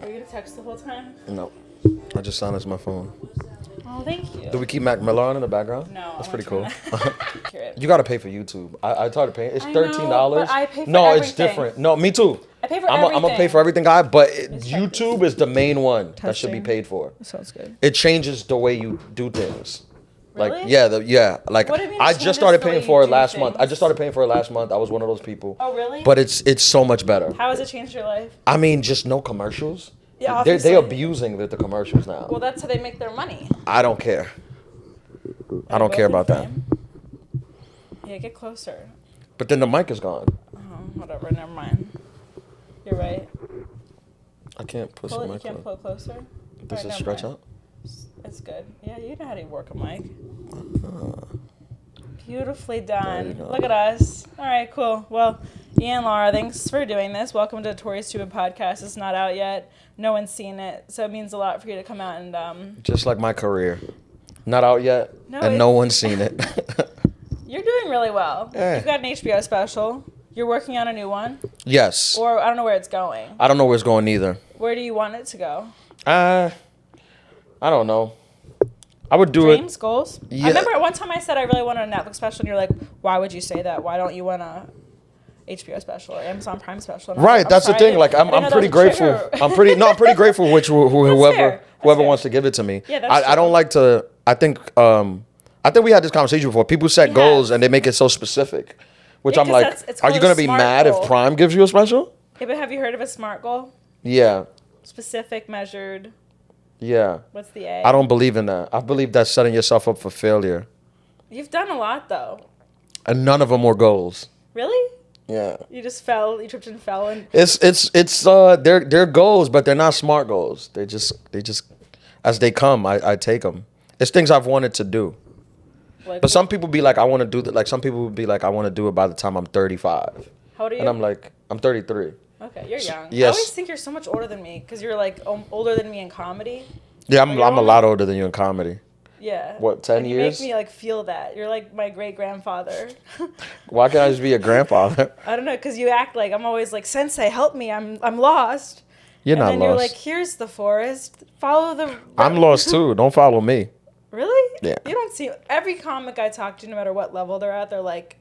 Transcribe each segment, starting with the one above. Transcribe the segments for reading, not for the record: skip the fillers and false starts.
Are you gonna text the whole time? No. I just silenced my phone. Oh, thank you. Do we keep Mac Miller on in the background? No. That's pretty cool. You You gotta pay for YouTube. I started paying. It's $13. But I pay for no, everything. it's different. No, me too. I pay for I'm everything. gonna pay for everything, guy. But check YouTube is the main one that should be Testing. paid for. Sounds good. It changes the way you do things. Like Really? yeah. Like What do you mean it I just changes started the way paying you for it do last month. I things? just started paying for it last month. I was one of those people. Oh, really? But it's so much better. How has it changed your life? I mean, just no commercials. Yeah, They're obviously. abusing the commercials now. Well, that's how they make their money. I don't care. I don't care about that. Yeah, get closer. But then the mic is gone. Oh, whatever. Never mind. You're right. I can't push Pull the it. You mic. can't pull it closer. Does Alright, it never stretch mind. out? It's good. Yeah, you know how to work a mic. Uh, Beautifully There you done. go. Look at us. All right, cool. Well, Ian and Lara, thanks for doing this. Welcome to TOREY'S Stupid Podcast. It's not out yet. No one's seen it, so it means a lot for you to come out and Just like my career. Not out yet, No, and no one's seen it. you're doing really well. Yeah. You've got an HBO special. You're working on a new one, Yes. or I don't know where it's going. I don't know where it's going either. Where do you want it to go? I don't know. I would do Dreams, goals. Yeah. I remember at one time I said I really wanted a Netflix special, and you're like, "Why would you say that? Why don't you want a HBO special or Amazon Prime special?" And it. I was Right, like, that's the sorry, thing. I Like didn't know I'm that pretty was a grateful. trigger. I'm pretty grateful with whoever fair. whoever fair. wants to give it to me. Yeah, that's I don't true. like to. I think we had this conversation before. People set We goals have. and they make it so specific, which Yeah, I'm 'cause like, that's- it's are you called gonna a be SMART mad goal. if Prime gives you a special? Yeah, but have you heard of a SMART goal? Yeah, Specific, measured. yeah. What's the A? I don't believe in that. I believe that's setting yourself up for failure. You've done a lot though. And none of them were goals. Really? Yeah. You just fell. You tripped and fell, and They're goals, but they're not smart goals. They just as they come, I take them. It's things I've wanted to do. like. But some people be like, I want to do that. Like some people would be like, I want to do it by the time I'm 35. How old are you? And I'm like, I'm 33. okay, you're young. I yes. always think you're so much older than me because you're like older than me in comedy. Yeah, Are you I'm a older? lot older than you in comedy. Yeah. What, 10 and years? You make me like feel that. You're like my great grandfather. Why can't I just be a grandfather? I don't know, because you act like I'm always like, Sensei, help me. I'm lost. You're and not then lost. you're like, here's the forest. Follow the. I'm lost too. Don't follow me. Really? Yeah. You don't see every comic I talk to, no matter what level they're at, they're like,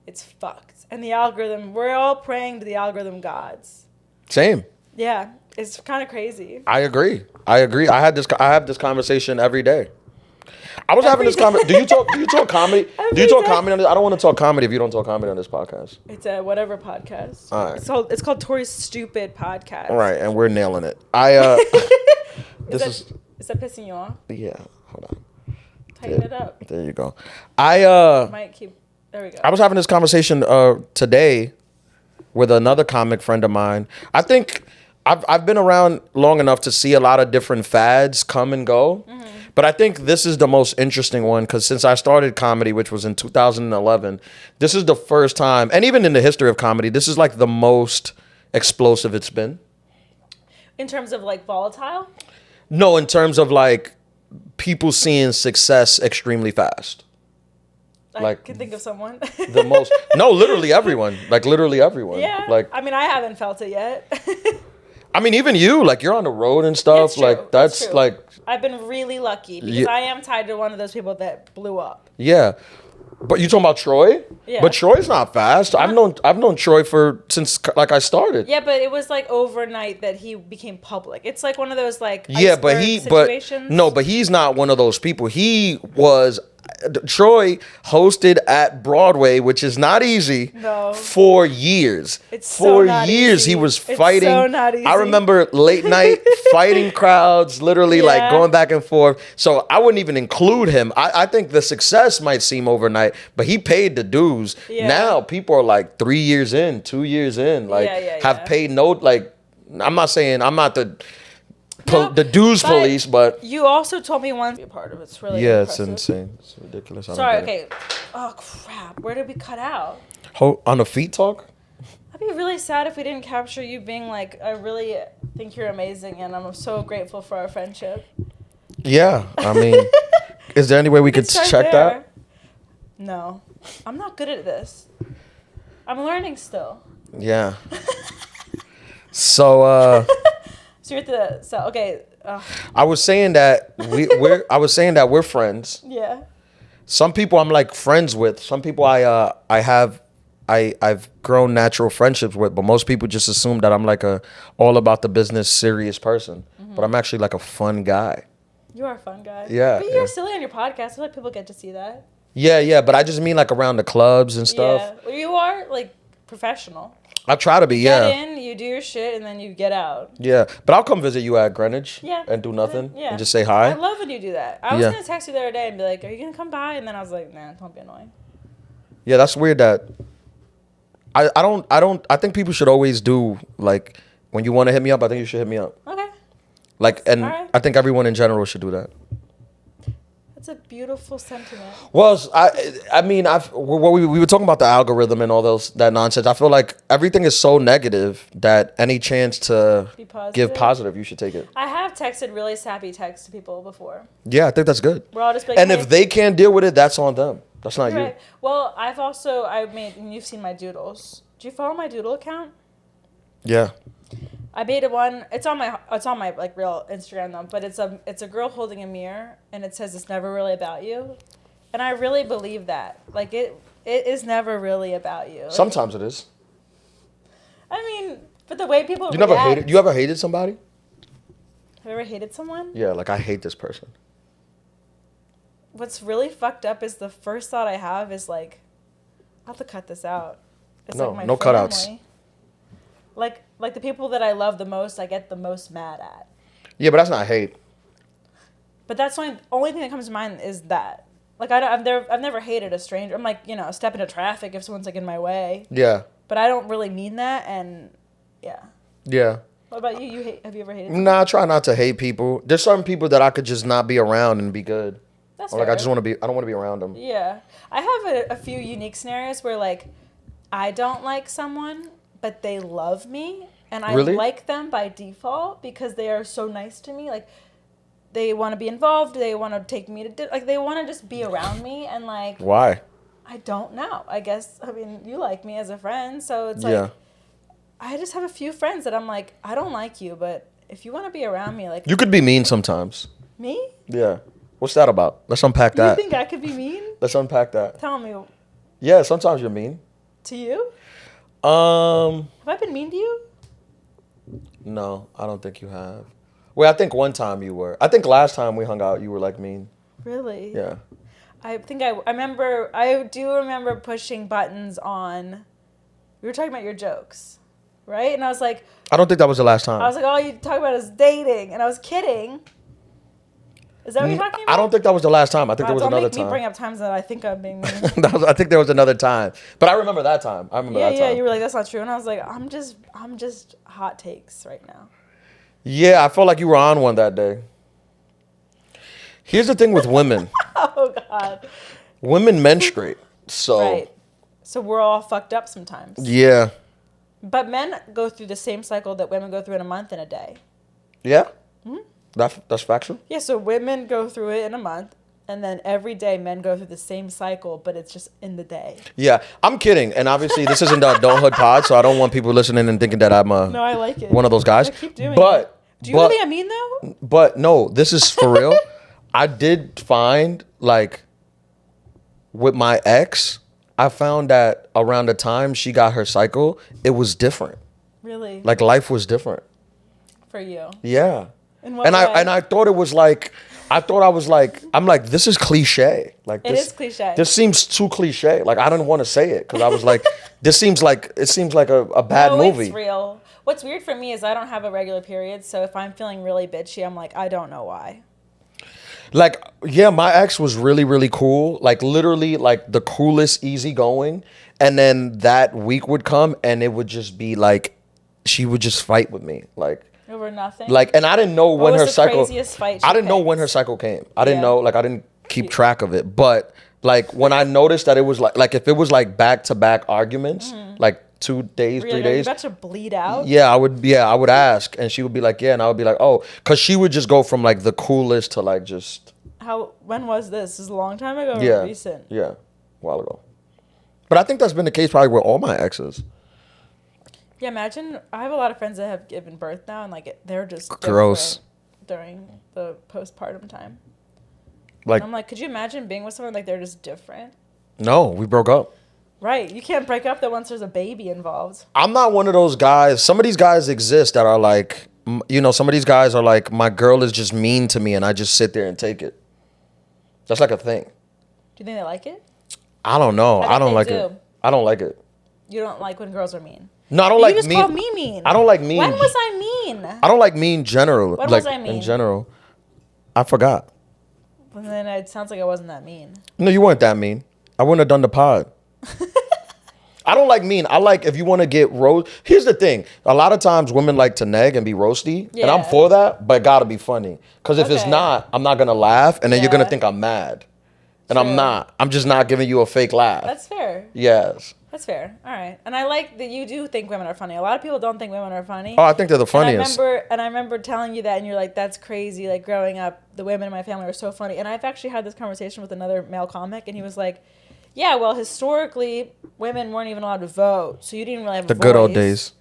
it's fucked. And the algorithm, we're all praying to the algorithm gods. Same. Yeah, it's kind of crazy. I agree. I have this conversation every day. I was having Every this conversation. Do you talk comedy? Do Every you talk day. comedy on this? I don't want to talk comedy if you don't talk comedy on this podcast. It's a whatever podcast. All right. It's called TOREY'S Stupid Podcast. All right, and we're nailing it. Is that pissing you off? Yeah. Hold on. Tighten it up. There you go. I Might keep. There we go. was having this conversation today with another comic friend of mine. I think I've been around long enough to see a lot of different fads come and go. Mm-hmm. But I think this is the most interesting one because since I started comedy, which was in 2011, this is the first time, and even in the history of comedy, this is like the most explosive it's been. In terms of like volatile. No, in terms of like people seeing success extremely fast. I Like, can think of someone. The most, no, literally everyone. Like literally everyone. Yeah. Like, I mean, I haven't felt it yet. I mean, even you, like you're on the road and stuff. It's true. Like that's true. like, I've been really lucky because Yeah. I am tied to one of those people that blew up. yeah. But you talking about Troy? Yeah. But Troy's not fast. I've known Troy since like I started. Yeah, but it was like overnight that he became public. It's like one of those like Yeah, but iceberg situations. but he's not one of those people. Troy hosted at Broadway, which is not easy. No. For years. It's so for not years easy. he was It's fighting. so not easy. I remember late night fighting crowds, literally like Yeah. going back and forth. So I wouldn't even include him. I think the success might seem overnight, but he paid the dues. Yeah. Now people are like 3 years in, 2 years in, like Yeah, have yeah. paid no like. I'm not saying I'm not the No, the dues but police, but You also told me once to be a part of it. It's really yeah, it's impressive. insane. It's ridiculous. I don't Sorry, get it. okay. Oh crap! Where did we cut out? On the feet talk. I'd be really sad if we didn't capture you being like, I really think you're amazing, and I'm so grateful for our friendship. Yeah, I mean, is there any way we could Start check there. that? No, I'm not good at this. I'm learning still. Yeah. So So you're at the so okay. I was saying that we're friends. Yeah. Some people I'm like friends with. Some people I've grown natural friendships with, but most people just assume that I'm like a all about the business serious person. But I'm actually like a fun guy. You are a fun guy. Yeah. But you're silly on your podcast. I feel like people get to see that. Yeah, but I just mean like around the clubs and stuff. Yeah. Well, you are like professional. I try to be, Get in, you do your shit, and then you get out. Yeah, but I'll come visit you at Greenwich. Yeah. And do nothing. Yeah. And just say hi. I love when you do that. I was gonna text you the other day and be like, "Are you gonna come by?" And then I was like, "Nah, don't be annoying." Yeah, that's weird. That I think people should always do like when you want to hit me up. I think you should hit me up. Okay. Like, and right. I think everyone in general should do that. That's a beautiful sentiment. Well, I mean, we were talking about the algorithm and all that nonsense. I feel like everything is so negative that any chance to give positive, you should take it. I have texted really sappy texts to people before. Yeah, I think that's good. We're all just like, and if they can't deal with it, that's on them. That's not you. Well, and you've seen my doodles. Do you follow my doodle account? Yeah. I made one. It's on my like real Instagram though, but it's a girl holding a mirror and it says it's never really about you, and I really believe that. Like it is never really about you. Like, sometimes it is. I mean, but the way people you ever hated somebody? Have you ever hated someone? Yeah, like I hate this person. What's really fucked up is the first thought I have is like, I'll have to cut this out. It's no, like my no family. Cutouts. Like the people that I love the most, I get the most mad at. Yeah, but that's not hate. But that's the only thing that comes to mind is that. Like I've never hated a stranger. I'm like, step into traffic if someone's like in my way. Yeah. But I don't really mean that, and yeah. Yeah. What about you? Have you ever hated someone? Nah, I try not to hate people. There's certain people that I could just not be around and be good. That's or like fair. I don't want to be around them. Yeah. I have a few unique scenarios where like I don't like someone, but they love me, and I like them by default because they are so nice to me. Like, they want to be involved. They want to take me to they want to just be around me, and like. Why? I don't know. I guess you like me as a friend, so it's like. I just have a few friends that I'm like, I don't like you, but if you want to be around me, like. You could be mean sometimes. Me? Yeah. What's that about? Let's unpack that. You think I could be mean? Let's unpack that. Tell me. Yeah, sometimes you're mean. To you? Have I been mean to you? No, I don't think you have. Well, I think one time you were. I think last time we hung out, you were like mean. Really? Yeah. I think I remember. I do remember pushing buttons on. We were talking about your jokes, right? And I was like. I don't think that was the last time. I was like, all you talk about is dating, and I was kidding. Is that what you're talking about? I don't think that was the last time. I think there was another time. Don't make me bring up times that I think I'm being mean. I think there was another time, but I remember that time. I remember that time. Yeah, you were like, that's not true, and I was like, I'm just hot takes right now. Yeah, I felt like you were on one that day. Here's the thing with women. Oh God. Women menstruate, so. Right. So we're all fucked up sometimes. Yeah. But men go through the same cycle that women go through in a month and a day. Yeah. That's factual? Yeah, so women go through it in a month, and then every day men go through the same cycle, but it's just in the day. Yeah, I'm kidding. And obviously this isn't the adulthood pod, so I don't want people listening and thinking that I'm no, I like it. One of those guys. Keep doing it. Do you think I'm mean, though? But no, this is for real. I did find, like, with my ex, I found that around the time she got her cycle, it was different. Really? Like, life was different. For you? Yeah. In what way? I thought it was like, I'm like, this is cliche. Like it is cliche. This seems too cliche. Like I didn't want to say it because I was like, it seems like a bad movie. It's real. What's weird for me is I don't have a regular period, so if I'm feeling really bitchy, I'm like, I don't know why. Like, yeah, my ex was really, really cool. Like literally like the coolest, easygoing. And then that week would come and it would just be like, she would just fight with me. Like, over nothing. Like, and I didn't know when her cycle. I didn't know when her cycle came. I didn't know. Like, I didn't keep track of it. But like, when I noticed that it was like if it was like back to back arguments, like 2 days, 3 days. Are you about to bleed out? Yeah, I would ask, and she would be like, yeah, and I would be like, oh, because she would just go from like the coolest to like just. When was this? This is a long time ago. Yeah. Or recent. Yeah, a while ago. But I think that's been the case probably with all my exes. Yeah, imagine, I have a lot of friends that have given birth now, and like they're just gross during the postpartum time. like and I'm like, could you imagine being with someone like they're just different? No, we broke up. Right, you can't break up that once there's a baby involved. I'm not one of those guys. Some of these guys exist that are like, some of these guys are like, my girl is just mean to me and I just sit there and take it. That's like a thing. Do you think they like it? I don't know. I don't like it. I don't like it. You don't like when girls are mean? No, I don't like mean. You just called me mean. I don't like mean. When was I mean? I don't like mean general. When like, was I mean? In general. I forgot. Well, then it sounds like I wasn't that mean. No, you weren't that mean. I wouldn't have done the pod. I don't like mean. I like if you want to get roast. Here's the thing. A lot of times women like to nag and be roasty. Yeah. And I'm for that, but it got to be funny. Because if it's not, I'm not going to laugh. And then you're going to think I'm mad. And I'm not. I'm just not giving you a fake laugh. That's fair. Yes. That's fair. All right. And I like that you do think women are funny. A lot of people don't think women are funny. Oh, I think they're the funniest. And I remember telling you that, and you're like, that's crazy. Like, growing up, the women in my family are so funny. And I've actually had this conversation with another male comic, and he was like, yeah, well, historically, women weren't even allowed to vote. So you didn't really have a voice. The good old days.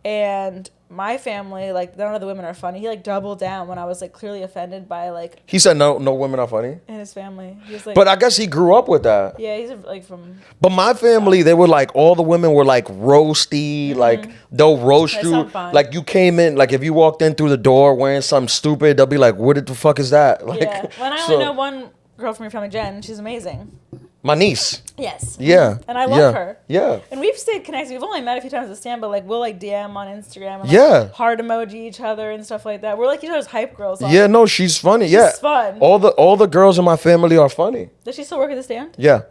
And my family, like, none of the women are funny. He, like, doubled down when I was, like, clearly offended by, like... He said no women are funny? In his family. He was like... But I guess he grew up with that. Yeah, he's, like, from... But my family, they were, like, all the women were, like, roasty. Like, they'll roast you. Like, you came in, like, if you walked in through the door wearing something stupid, they'll be like, what the fuck is that? Like, yeah. When I only know one girl from your family, Jen, she's amazing. My niece. Yes. Yeah. And I love her. Yeah. And we've stayed connected. We've only met a few times at stand, but like we'll like DM on Instagram and like heart emoji each other and stuff like that. We're like each other's hype girls. Yeah, no, she's funny. She's fun. All the girls in my family are funny. Does she still work at the stand? Yeah.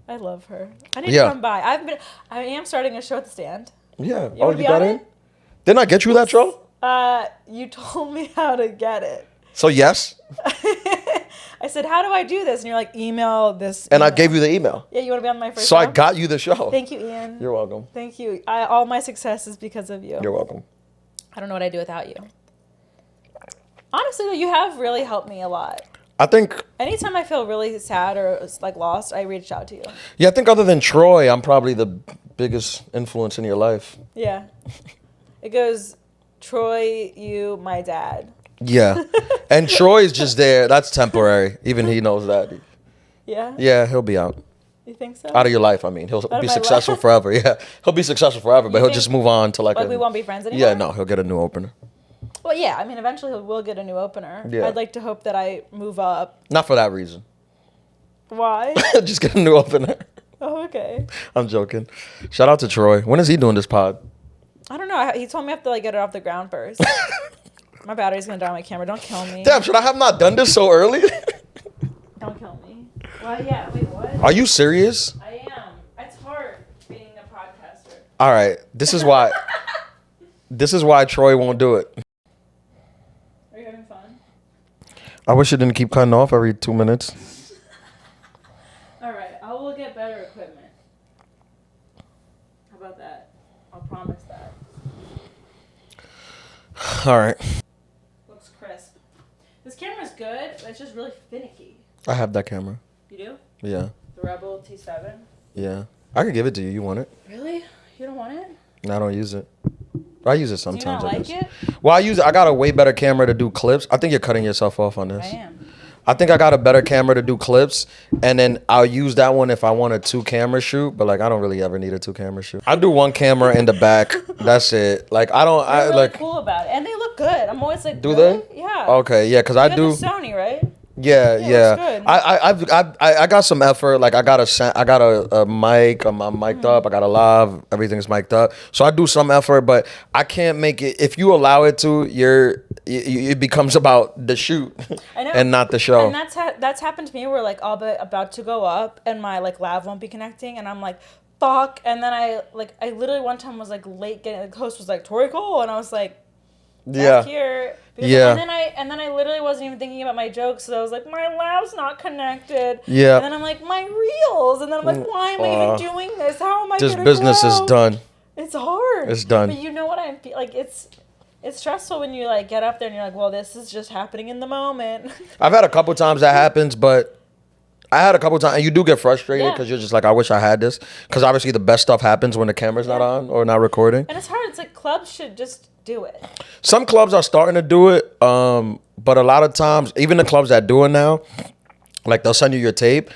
I love her. I need to come by. I am starting a show at the stand. Yeah. You got in? Didn't I get you that show? You told me how to get it. So yes. I said, how do I do this? And you're like, email this. And I gave you the email. Yeah, you want to be on my first show? So show? I got you the show. Thank you, Ian. You're welcome. Thank you. All my success is because of you. You're welcome. I don't know what I'd do without you. Honestly, though, you have really helped me a lot. I think... Anytime I feel really sad or like lost, I reached out to you. Yeah, I think other than Troy, I'm probably the biggest influence in your life. Yeah. It goes, Troy, you, my dad. Yeah. And Troy's just there. That's temporary. Even he knows that. Yeah? Yeah, he'll be out. You think so? Out of your life, I mean. He'll be successful forever. Yeah. He'll be successful forever, but he'll just move on to like we won't be friends anymore? Yeah, no, he'll get a new opener. Well, yeah. I mean, eventually we'll get a new opener. Yeah. I'd like to hope that I move up. Not for that reason. Why? Just get a new opener. Oh, okay. I'm joking. Shout out to Troy. When is he doing this pod? I don't know. He told me I have to like get it off the ground first. My battery's gonna die on my camera. Don't kill me. Damn, should I have not done this so early? Don't kill me. Well, yeah. Wait, what? Are you serious? I am. It's hard being a podcaster. All right. This is why. This is why Troy won't do it. Are you having fun? I wish it didn't keep cutting off every 2 minutes. All right. I will get better equipment. How about that? I'll promise that. All right. Looks crisp. This camera's good, but it's just really finicky. I have that camera. You do? Yeah. The Rebel T7? Yeah. I could give it to you. You want it? Really? You don't want it? No, I don't use it. I use it sometimes. Do you not like it? Well, I got a way better camera to do clips. I think you're cutting yourself off on this. I am. I think I got a better camera to do clips, and then I'll use that one if I want a 2-camera shoot. But like, I don't really ever need a 2-camera shoot. I do 1 camera in the back. That's it. Like, I don't. They're really like cool about it, and they look good. I'm always like, do really? they? Yeah. Okay, yeah, because I do. Sony, right? Yeah. Good. I got some effort. Like I got a mic. I'm mic'd up. I got a live. Everything's mic'd up. So I do some effort, but I can't make it. If you allow it to, it becomes about the shoot and not the show. And that's happened to me where like I'll be about to go up and my like lav won't be connecting, and I'm like, fuck. And then I literally one time was like late getting, the host was like, Torey Cole, and I was like, back here. Yeah. And then I literally wasn't even thinking about my jokes, so I was like, my lav's not connected. Yeah. And then I'm like, my reels. And then I'm like, why am I even doing this? How am I This business is done. It's hard. It's done. But you know what I'm like, it's stressful when you like get up there and you're like, well, this is just happening in the moment. I've had a couple times that happens, but I had a couple times, and you do get frustrated because you're just like, I wish I had this. Because obviously the best stuff happens when the camera's not on or not recording. And it's hard. It's like clubs should just do it. Some clubs are starting to do it, but a lot of times, even the clubs that do it now, like they'll send you your tape,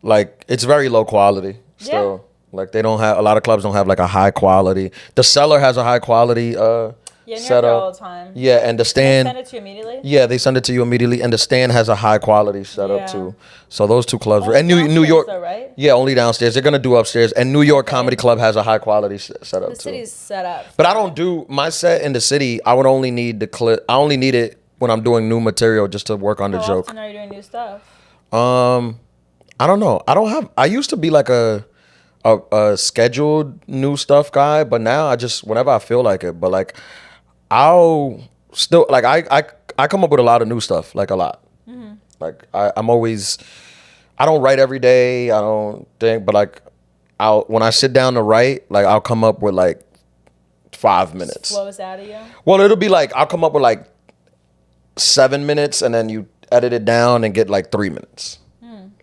like it's very low quality still. Like they don't have, a lot of clubs don't have like a high quality. The Cellar has a high quality setup all the time. Yeah, and the stand. They send it to you immediately? Yeah, they send it to you immediately, and the stand has a high quality setup too. So those two clubs, and New York, though, right? Yeah, only downstairs. They're gonna do upstairs, and New York Comedy Club has a high quality setup too. The city's set up. But I don't do my set in the city. I would only need the clip. I only need it when I'm doing new material just to work on the joke. How often are you doing new stuff? I don't know. I used to be like a scheduled new stuff guy, but now I just whenever I feel like it. But like I'll still like I come up with a lot of new stuff, like a lot. Mm-hmm. Like I'm always, I don't write every day. I don't think, but like when I sit down to write, like I'll come up with like 5 minutes. Just flows out of you? Well, it'll be like I'll come up with like 7 minutes, and then you edit it down and get like 3 minutes.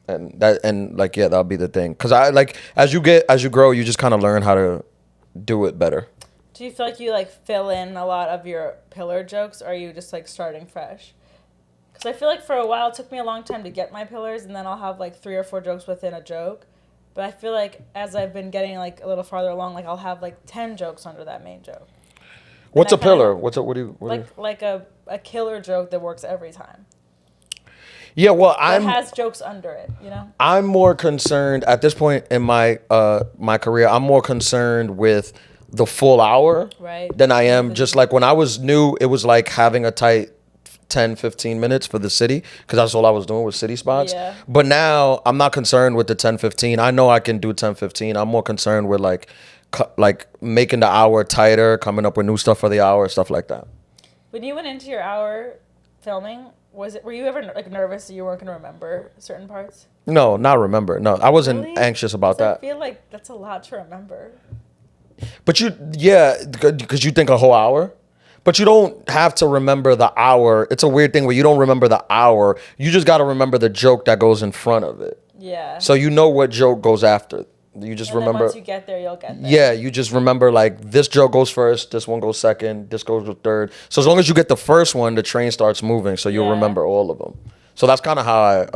And like that'll be the thing, because I like as you grow, you just kind of learn how to do it better. Do you feel like you like fill in a lot of your pillar jokes, or are you just like starting fresh? Because I feel like for a while it took me a long time to get my pillars, and then I'll have like 3 or 4 jokes within a joke. But I feel like as I've been getting like a little farther along, like I'll have like 10 jokes under that main joke. What's a pillar? What do you like a killer joke that works every time. Yeah, well, it has jokes under it, you know? I'm more concerned at this point in my my career. I'm more concerned with the full hour than I am just like when I was new. It was like having a tight 10, 15 minutes for the city, because that's all I was doing with city spots. Yeah. But now I'm not concerned with the 10, 15. I know I can do 10, 15. I'm more concerned with like making the hour tighter, coming up with new stuff for the hour, stuff like that. When you went into your hour filming, were you ever like nervous that you weren't going to remember certain parts? No, not remember. No, I wasn't anxious about that. I feel like that's a lot to remember. But because you think a whole hour, but you don't have to remember the hour. It's a weird thing where you don't remember the hour. You just got to remember the joke that goes in front of it. Yeah. So you know what joke goes after. You just remember. Once you get there, you'll get there. Yeah, you just remember like this joke goes first, this one goes second, this goes third. So as long as you get the first one, the train starts moving. So you'll remember all of them. So that's kind of how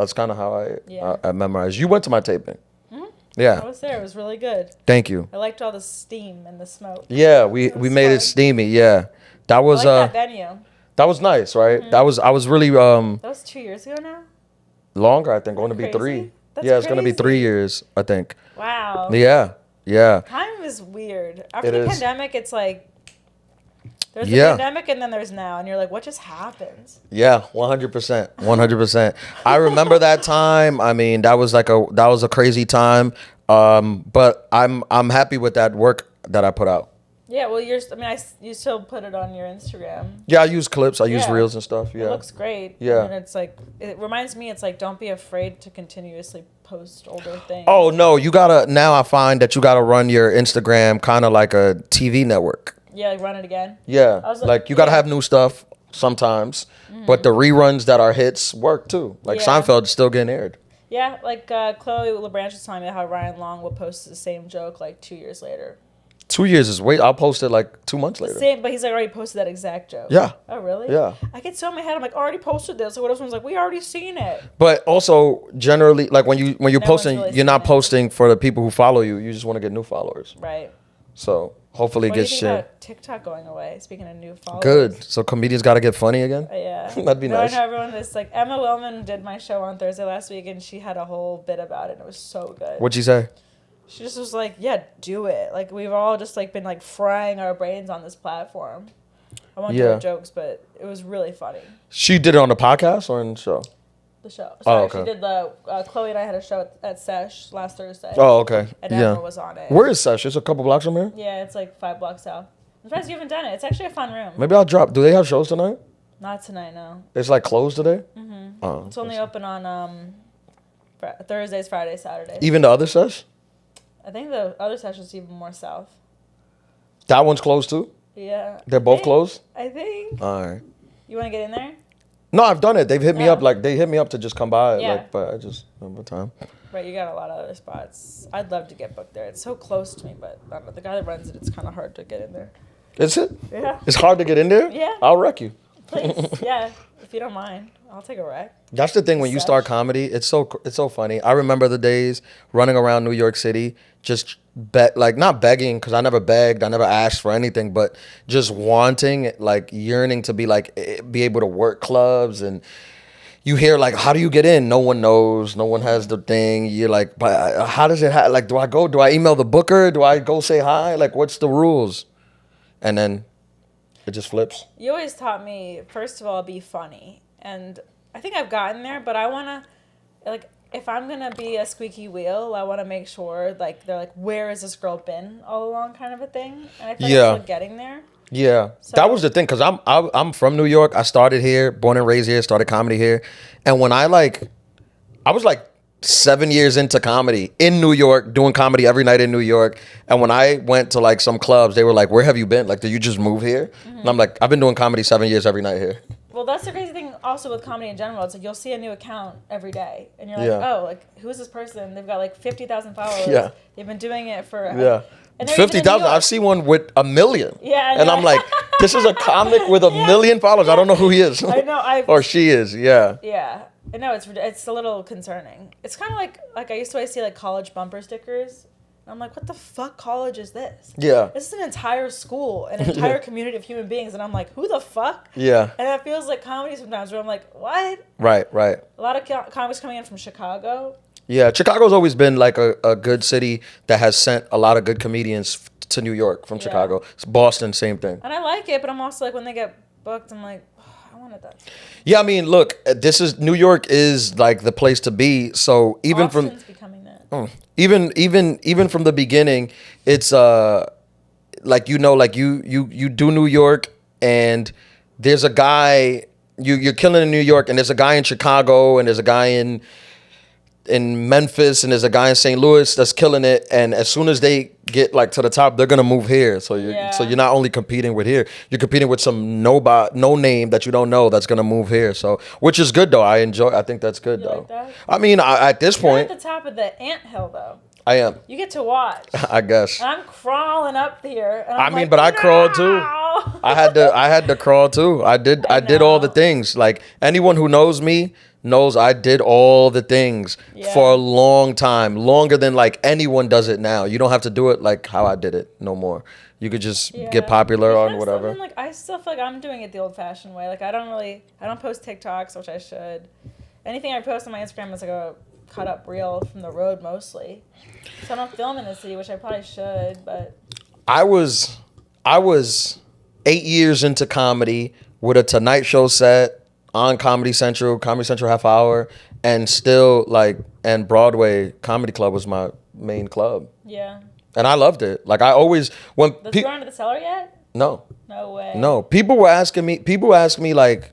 I memorize. You went to my taping. Mm-hmm. Yeah. I was there. It was really good. Thank you. I liked all the steam and the smoke. Yeah, we made it steamy. Yeah, that was I like that venue. That was nice, right? Mm-hmm. I was really That was 2 years ago now. Longer, I think. Going to be 3. It's going to be 3 years, I think. Wow. Yeah. Time is weird. After the pandemic, it's like there's the pandemic and then there's now, and you're like, what just happened? Yeah, 100%. 100%. I remember that time. I mean, that was a crazy time. But I'm happy with that work that I put out. Yeah, well, you still put it on your Instagram. Yeah, I use clips. I use reels and stuff. Yeah, it looks great. Yeah, and it's like it reminds me. It's like don't be afraid to continuously post older things. Oh no, you gotta. Now I find that you gotta run your Instagram kind of like a TV network. Yeah, like run it again. Yeah, like you gotta have new stuff sometimes, but the reruns that are hits work too. Like Seinfeld's still getting aired. Yeah, like Chloe LeBranch was telling me how Ryan Long will post the same joke like 2 years later. 2 years is I'll post it like 2 months later. Same, but he's like already posted that exact joke. Yeah. Oh, really? Yeah. I get so in my head. I'm like, already posted this. So what if someone's like, we already seen it? But also, generally, like when you're posting, you're not posting for the people who follow you. You just want to get new followers. Right. So hopefully it gets shared. About TikTok going away? Speaking of new followers. Good. So comedians got to get funny again. Yeah. That'd be nice. I know everyone is like Emma Willman did my show on Thursday last week, and she had a whole bit about it. And it was so good. What'd she say? She just was like, yeah, do it. Like, we've all just, like, been, like, frying our brains on this platform. I won't do her jokes, but it was really funny. She did it on the podcast or in the show? The show. Sorry, okay. She did Chloe and I had a show at Sesh last Thursday. Oh, okay. And Emma was on it. Where is Sesh? It's a couple blocks from here? Yeah, it's, like, 5 blocks south. I'm surprised you haven't done it. It's actually a fun room. Maybe I'll drop. Do they have shows tonight? Not tonight, no. It's, like, closed today? Mm-hmm. Oh, it's only open on Thursdays, Fridays, Saturdays. Even the other Sesh? I think the other session's even more south. That one's closed too? Yeah. They're both closed? I think. All right. You want to get in there? No, I've done it. They've hit me Oh. up. Like, they hit me up to just come by. Yeah. Like, but I just don't have time. Right, you got a lot of other spots. I'd love to get booked there. It's so close to me, but I don't know, the guy that runs it, it's kind of hard to get in there. Is it? Yeah. It's hard to get in there? Yeah. I'll wreck you. Please, yeah, if you don't mind, I'll take a wreck. That's the thing when you start comedy. It's so funny. I remember the days running around New York City, just not begging, because I never begged, I never asked for anything, but just wanting, like yearning to be able to work clubs. And you hear like, how do you get in? No one knows. No one has the thing. You're like, but how does it? Like, do I go? Do I email the booker? Do I go say hi? Like, what's the rules? And then it just flips. You always taught me, first of all, be funny. And I think I've gotten there, but I want to, like, if I'm going to be a squeaky wheel, I want to make sure, like, they're like, where has this girl been all along kind of a thing. And I think I'm still getting there. Yeah, so, that was the thing, because I'm from New York. I started here, born and raised here, started comedy here. And when I was like 7 years into comedy in New York, doing comedy every night in New York. And when I went to like some clubs, they were like, where have you been? Like, did you just move here? Mm-hmm. And I'm like, I've been doing comedy 7 years every night here. Well, that's the crazy thing also with comedy in general. It's like you'll see a new account every day. And you're like, oh, like, who's this person? They've got like 50,000 followers. Yeah. They've been doing it for... Yeah. 50,000. I've seen one with 1 million. Yeah. And I'm like, this is a comic with 1 million followers. I don't know who he is. I know. Or she is. Yeah. Yeah. I know. It's a little concerning. It's kind of like I used to always see like college bumper stickers. And I'm like, what the fuck college is this? Yeah. This is an entire school, an entire community of human beings. And I'm like, who the fuck? Yeah. And it feels like comedy sometimes where I'm like, what? Right. A lot of comics coming in from Chicago. Yeah, Chicago's always been like a good city that has sent a lot of good comedians to New York from Chicago. It's Boston, same thing. And I like it, but I'm also like, when they get booked, I'm like, oh, I wanted that. Yeah, I mean, look, New York is like the place to be. So even Austin's becoming that. Even from the beginning, it's like you do New York, and there's a guy you're killing in New York, and there's a guy in Chicago, and there's a guy in Memphis, and there's a guy in St. Louis that's killing it, and as soon as they get like to the top, they're gonna move here. So you're not only competing with here, you're competing with some no name that you don't know that's gonna move here. So which is good though. I think that's good though. Like that? I mean, at this point, you're at the top of the anthill though. I am. You get to watch. I guess. And I'm crawling up here. And I mean, but I crawled too. I had to crawl too. I did all the things. Like anyone who knows me knows I did all the things for a long time, longer than like anyone does it now. You don't have to do it like how I did it no more. You could just get popular on whatever. Like I still feel like I'm doing it the old-fashioned way. Like I don't post TikToks, which I should. Anything I post on my Instagram is like a cut up reel from the road mostly. So I don't film in the city, which I probably should, but I was 8 years into comedy with a Tonight Show set on Comedy Central half hour, and still and Broadway Comedy Club was my main club. Yeah. And I loved it. Like I always when Does it go into the cellar yet? No. No way. No. People ask me like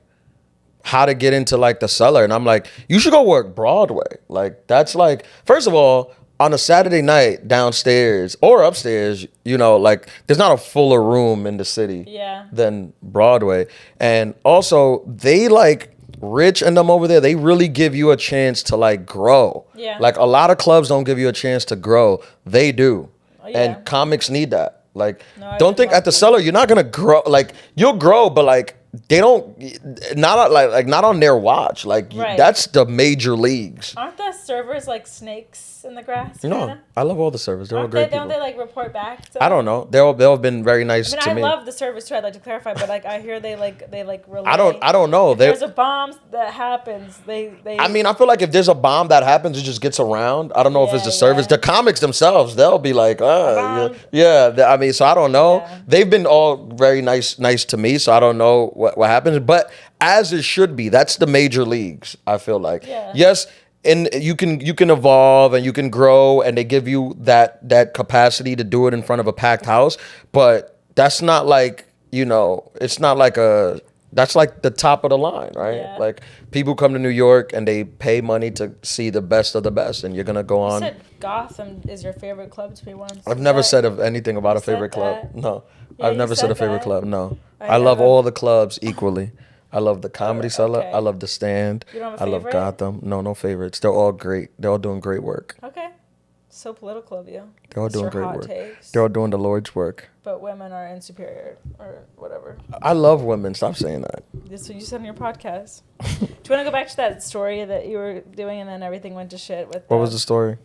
how to get into like the cellar, and I'm like, you should go work Broadway. Like that's like, first of all, on a Saturday night downstairs or upstairs, like there's not a fuller room in the city than Broadway. And also they like Rich and them over there, they really give you a chance to like grow. Yeah. Like a lot of clubs don't give you a chance to grow. They do. Oh, yeah. And comics need that. Like, don't think at the cellar you're not gonna grow. Like you'll grow, but like they don't, not on their watch. Like that's the major leagues. Aren't the servers like snakes in the grass? No, kinda? I love all the servers. They're all great people. Don't they like report back to I don't know. They'll have been very nice to me. I love the servers too. I'd like to clarify, but like I hear they relay. I don't know. If there's a bomb that happens, they. I mean, I feel like if there's a bomb that happens, it just gets around. I don't know if it's the servers. The comics themselves, they'll be like, yeah. I mean, so I don't know. Yeah. They've been all very nice to me, so I don't know what happens. But as it should be, that's the major leagues. I feel like yes. And you can evolve and you can grow, and they give you that capacity to do it in front of a packed house. But that's not like, it's not like that's like the top of the line, right? Yeah. Like people come to New York and they pay money to see the best of the best, and you're gonna go on. You said Gotham is your favorite club to be once. I've never said anything about a favorite club. No, I've never said a favorite club. No, I love all the clubs equally. I love the Comedy Cellar. Okay. I love the Stand. You don't have a I love favorite? Gotham. No favorites. They're all great. They're all doing great work. Okay. So political of you. They're all doing Mr. great Hot work. Takes. They're all doing the Lord's work. But women are inferior or whatever. I love women. Stop saying that. That's what you said on your podcast. Do you want to go back to that story that you were doing and then everything went to shit with? What was the story?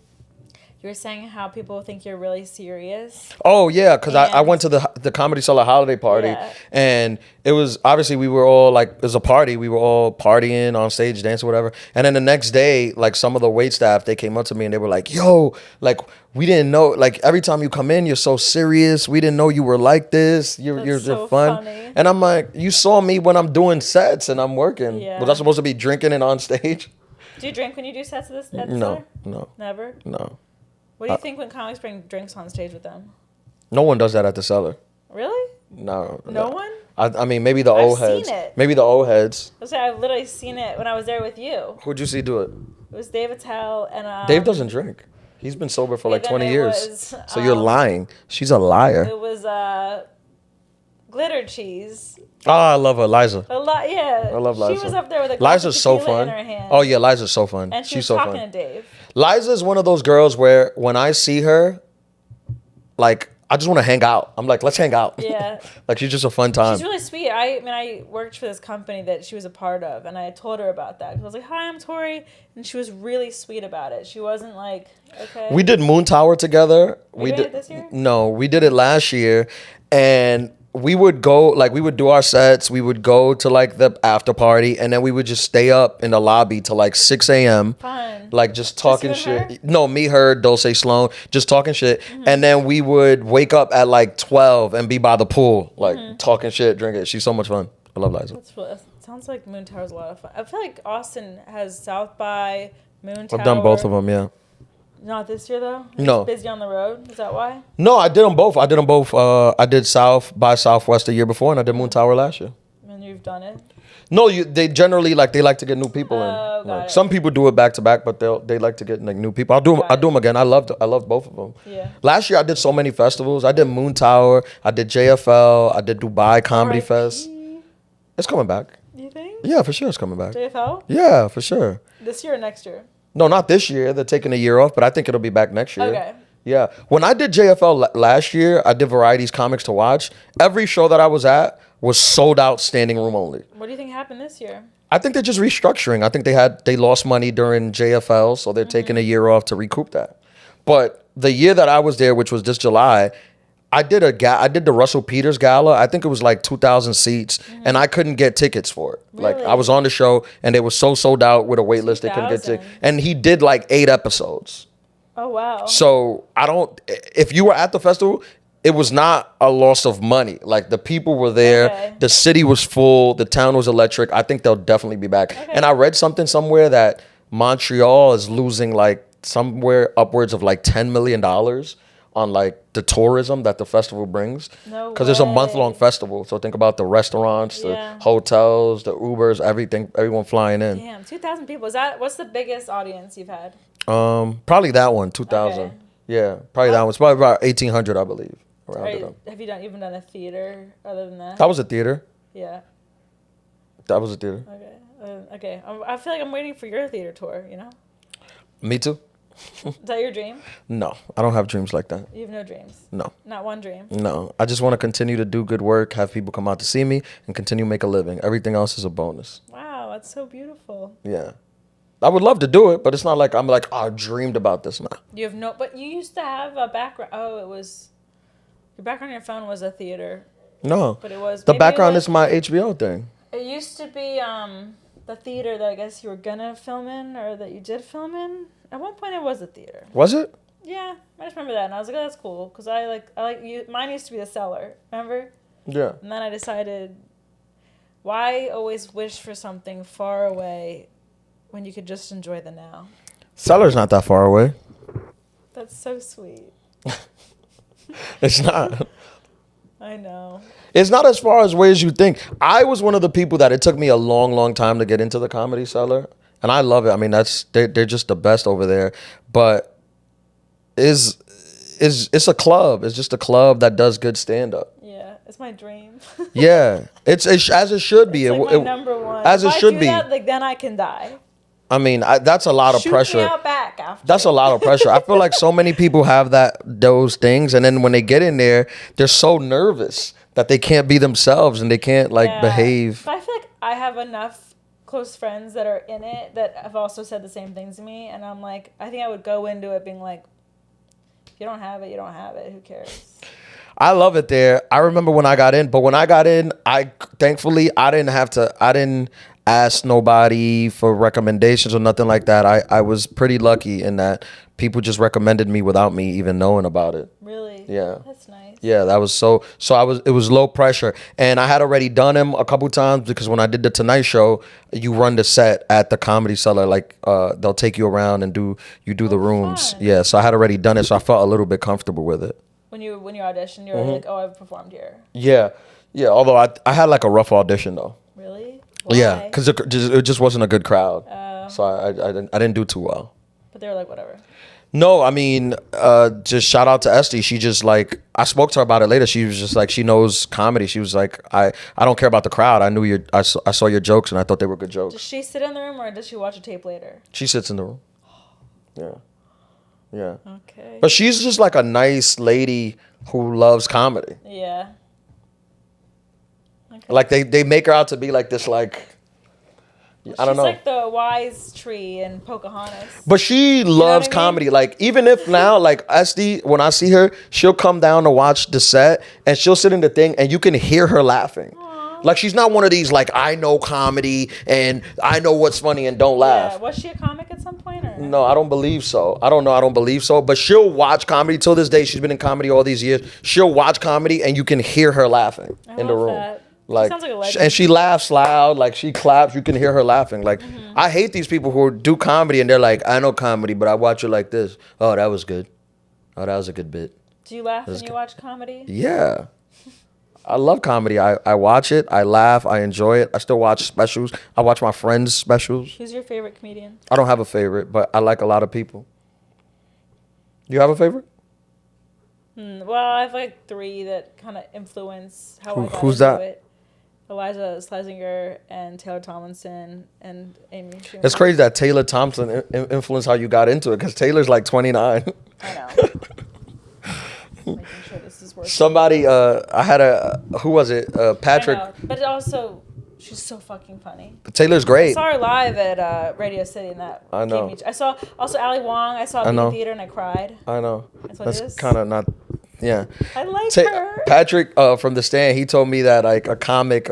You were saying how people think you're really serious. Oh, yeah, because I went to the Comedy Cellar holiday party, and it was, obviously, we were all, like, it was a party. We were all partying on stage, dancing, whatever. And then the next day, like, some of the wait staff, they came up to me, and they were like, yo, like, we didn't know, like, every time you come in, you're so serious. We didn't know you were like this. You're so fun. Funny. And I'm like, you saw me when I'm doing sets and I'm working. Yeah. Was I supposed to be drinking it on stage? Do you drink when you do sets at the No, Cellar? no. Never? No. What do you think when comics bring drinks on stage with them? No one does that at the Cellar. Really? No. No one? I mean, maybe the old heads. Seen it. Maybe the old heads. I've literally seen it when I was there with you. Who'd you see do it? It was Dave Attell and Dave doesn't drink. He's been sober for like 20 years. Was, so you're lying. She's a liar. It was Glitter Cheese. Oh, I love her, Liza. Yeah. I love Liza. She was up there with a Liza's so tequila fun. in her hand. Oh yeah, Liza's so fun. And She's was so talking fun. to Dave. Liza's one of those girls where when I see her, like, I just want to hang out. I'm like, let's hang out. Yeah. Like, she's just a fun time. She's really sweet. I worked for this company that she was a part of, and I told her about that. I was like, hi, I'm Tori. And she was really sweet about it. She wasn't like, okay. We did Moon Tower together. We did it this year? No, we did it last year. And we would go, like, we would do our sets. We would go to, like, the after party. And then we would just stay up in the lobby till, like, 6 a.m. Fun. Like, just talking Just you and shit. No, me, her, Dulce, Sloan. Just talking shit. Mm-hmm. And then we would wake up at, like, 12 and be by the pool. Like, talking shit, drinking. She's so much fun. I love Liza. Sounds like Moon Tower's a lot of fun. I feel like Austin has South by, Moon Tower. I've done both of them, yeah. Not this year, though? You're No. busy on the road? Is that why? No, I did them both. I did South by Southwest the year before, and I did Moon Tower last year. And you've done it? No, they generally, like, they like to get new people in. Got Like, it. some people do it back to back, but they like to get, like, new people. I'll do them again. I loved both of them. Yeah. Last year I did so many festivals. I did Moon Tower. I did JFL. I did Dubai Comedy R.I.P. Fest. It's coming back. You think? Yeah, for sure it's coming back. JFL? Yeah, for sure. This year or next year? No, not this year. They're taking a year off, but I think it'll be back next year. Okay. Yeah. When I did JFL last year, I did Variety's Comics to Watch. Every show that I was at was sold out, standing room only. What do you think happened this year? I think they're just restructuring. I think they lost money during JFL, so they're taking a year off to recoup that. But the year that I was there, which was this July, I did the Russell Peters Gala. I think it was like 2,000 seats, and I couldn't get tickets for it. Really? Like, I was on the show, and they were so sold out with a wait list, they couldn't get tickets. And he did like 8 episodes. Oh, wow. So if you were at the festival, it was not a loss of money. Like, the people were there, Okay. the city was full, the town was electric. I think they'll definitely be back. Okay. And I read something somewhere that Montreal is losing like somewhere upwards of like $10 million on like the tourism that the festival brings. No Because it's a way. month-long festival. So think about the restaurants, Yeah. the hotels, the Ubers, everything, everyone flying in. Damn, 2,000 people. What's the biggest audience you've had? Probably that one, 2,000. Okay. Yeah, probably that one. It's probably about 1,800, I believe. Rounded up. Have you even done a theater other than that? That was a theater. Yeah. That was a theater. Okay. Okay. I feel like I'm waiting for your theater tour, you know? Me too. Is that your dream? No, I don't have dreams like that. You have no dreams? No. Not one dream? No, I just want to continue to do good work, have people come out to see me, and continue to make a living. Everything else is a bonus. Wow, that's so beautiful. Yeah. I would love to do it, but it's not like I'm like, oh, I dreamed about this now. You have but you used to have a background. Oh, your background on your phone was a theater. No. But it was. The background is my HBO thing. It used to be the theater that I guess you were gonna film in or that you did film in. At one point, it was a theater. Was it? Yeah, I just remember that, and I was like, "Oh, that's cool," because I like you. Mine used to be the Cellar, remember? Yeah. And then I decided, why always wish for something far away when you could just enjoy the now? Cellar's not that far away. That's so sweet. It's not. I know. It's not as far as away as you think. I was one of the people that it took me a long, long time to get into the Comedy Cellar. And I love it. I mean, they're just the best over there. But it's a club. It's just a club that does good stand-up. Yeah. It's my dream. Yeah, it's as it should be. It's like my number one. As if it should I do be. That, like then I can die. I mean, that's a lot of pressure. Shoot me out back after. That's a lot of pressure. I feel like so many people have those things, and then when they get in there, they're so nervous that they can't be themselves and they can't behave. But I feel like I have enough close friends that are in it that have also said the same things to me, and I'm like, I think I would go into it being like, if you don't have it, you don't have it. Who cares? I love it there. I remember when I got in, but when I got in, thankfully I didn't ask nobody for recommendations or nothing like that. I was pretty lucky in that people just recommended me without me even knowing about it. Really? Yeah. That's nice. Yeah, that was it was low pressure. And I had already done him a couple times because when I did the Tonight Show, you run the set at the Comedy Cellar, like they'll take you around and do the rooms. Fun. Yeah, so I had already done it, so I felt a little bit comfortable with it. When you auditioned, you were like, oh, I've performed here. Yeah. Yeah, although I had like a rough audition though. Really? Why? Yeah, because it just wasn't a good crowd. So I didn't do too well. But they were like, whatever. No, I mean, just shout out to Esty. She just like, I spoke to her about it later. She was just like, she knows comedy. She was like, I don't care about the crowd. I saw your jokes and I thought they were good jokes. Does she sit in the room or does she watch a tape later? She sits in the room. Yeah. Yeah. Okay. But she's just like a nice lady who loves comedy. Yeah. Okay. Like they make her out to be like this, like, I don't know. She's like the wise tree in Pocahontas. But she loves comedy. Like, even if now, like, Esty, when I see her, she'll come down to watch the set and she'll sit in the thing and you can hear her laughing. Aww. Like, she's not one of these, like, I know comedy and I know what's funny and don't laugh. Yeah. Was she a comic at some point? Or? No, I don't believe so. I don't believe so. But she'll watch comedy till this day. She's been in comedy all these years. She'll watch comedy and you can hear her laughing in the room. That. Like, sounds like a legend. And she laughs loud, like she claps, you can hear her laughing. Like, I hate these people who do comedy and they're like, I know comedy, but I watch it like this. Oh, that was good. Oh, that was a good bit. Do you laugh when you watch comedy? Yeah. I love comedy. I watch it, I laugh, I enjoy it. I still watch specials. I watch my friends' specials. Who's your favorite comedian? I don't have a favorite, but I like a lot of people. You have a favorite? Well, I have like 3 that kind of influence how I got who's into that? it. Eliza Schlesinger and Taylor Tomlinson and Amy Schumer. It's crazy that Taylor Thompson influenced how you got into it because Taylor's like 29. I know. Making sure this is working. Somebody, I had who was it? Patrick. I know, but also, she's so fucking funny. Taylor's great. I saw her live at Radio City, and that I know. gave me. I saw also Ali Wong. I saw in the theater, and I cried. I know. That's kind of not. Yeah. I like her. Patrick from the stand, he told me that like a comic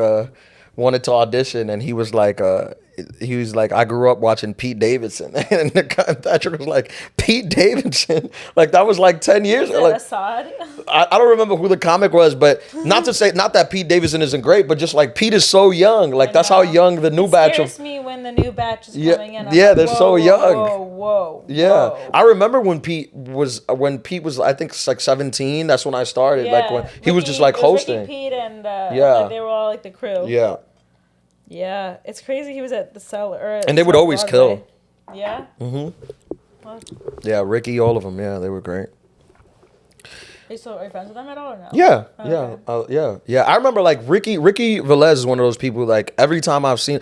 wanted to audition, and he was like, I grew up watching Pete Davidson, and Patrick was like, Pete Davidson, like that was like 10 years. Is like, Assad? I don't remember who the comic was, but not that Pete Davidson isn't great, but just like Pete is so young, like that's how young the new batch of. It scares me when the new batch is coming in. Yeah, they're so young. Whoa. Yeah, I remember when Pete was I think it's like 17. That's when I started. Yeah. Like when he was just like hosting. Ricky, Pete, and like, they were all like the crew. Yeah. Yeah, it's crazy. He was at the Cellar. And they would always kill. Yeah. Yeah, Ricky, all of them. Yeah, they were great. Are you friends with them at all or no? Yeah, Okay. yeah. I remember like Ricky Velez is one of those people. Like every time I see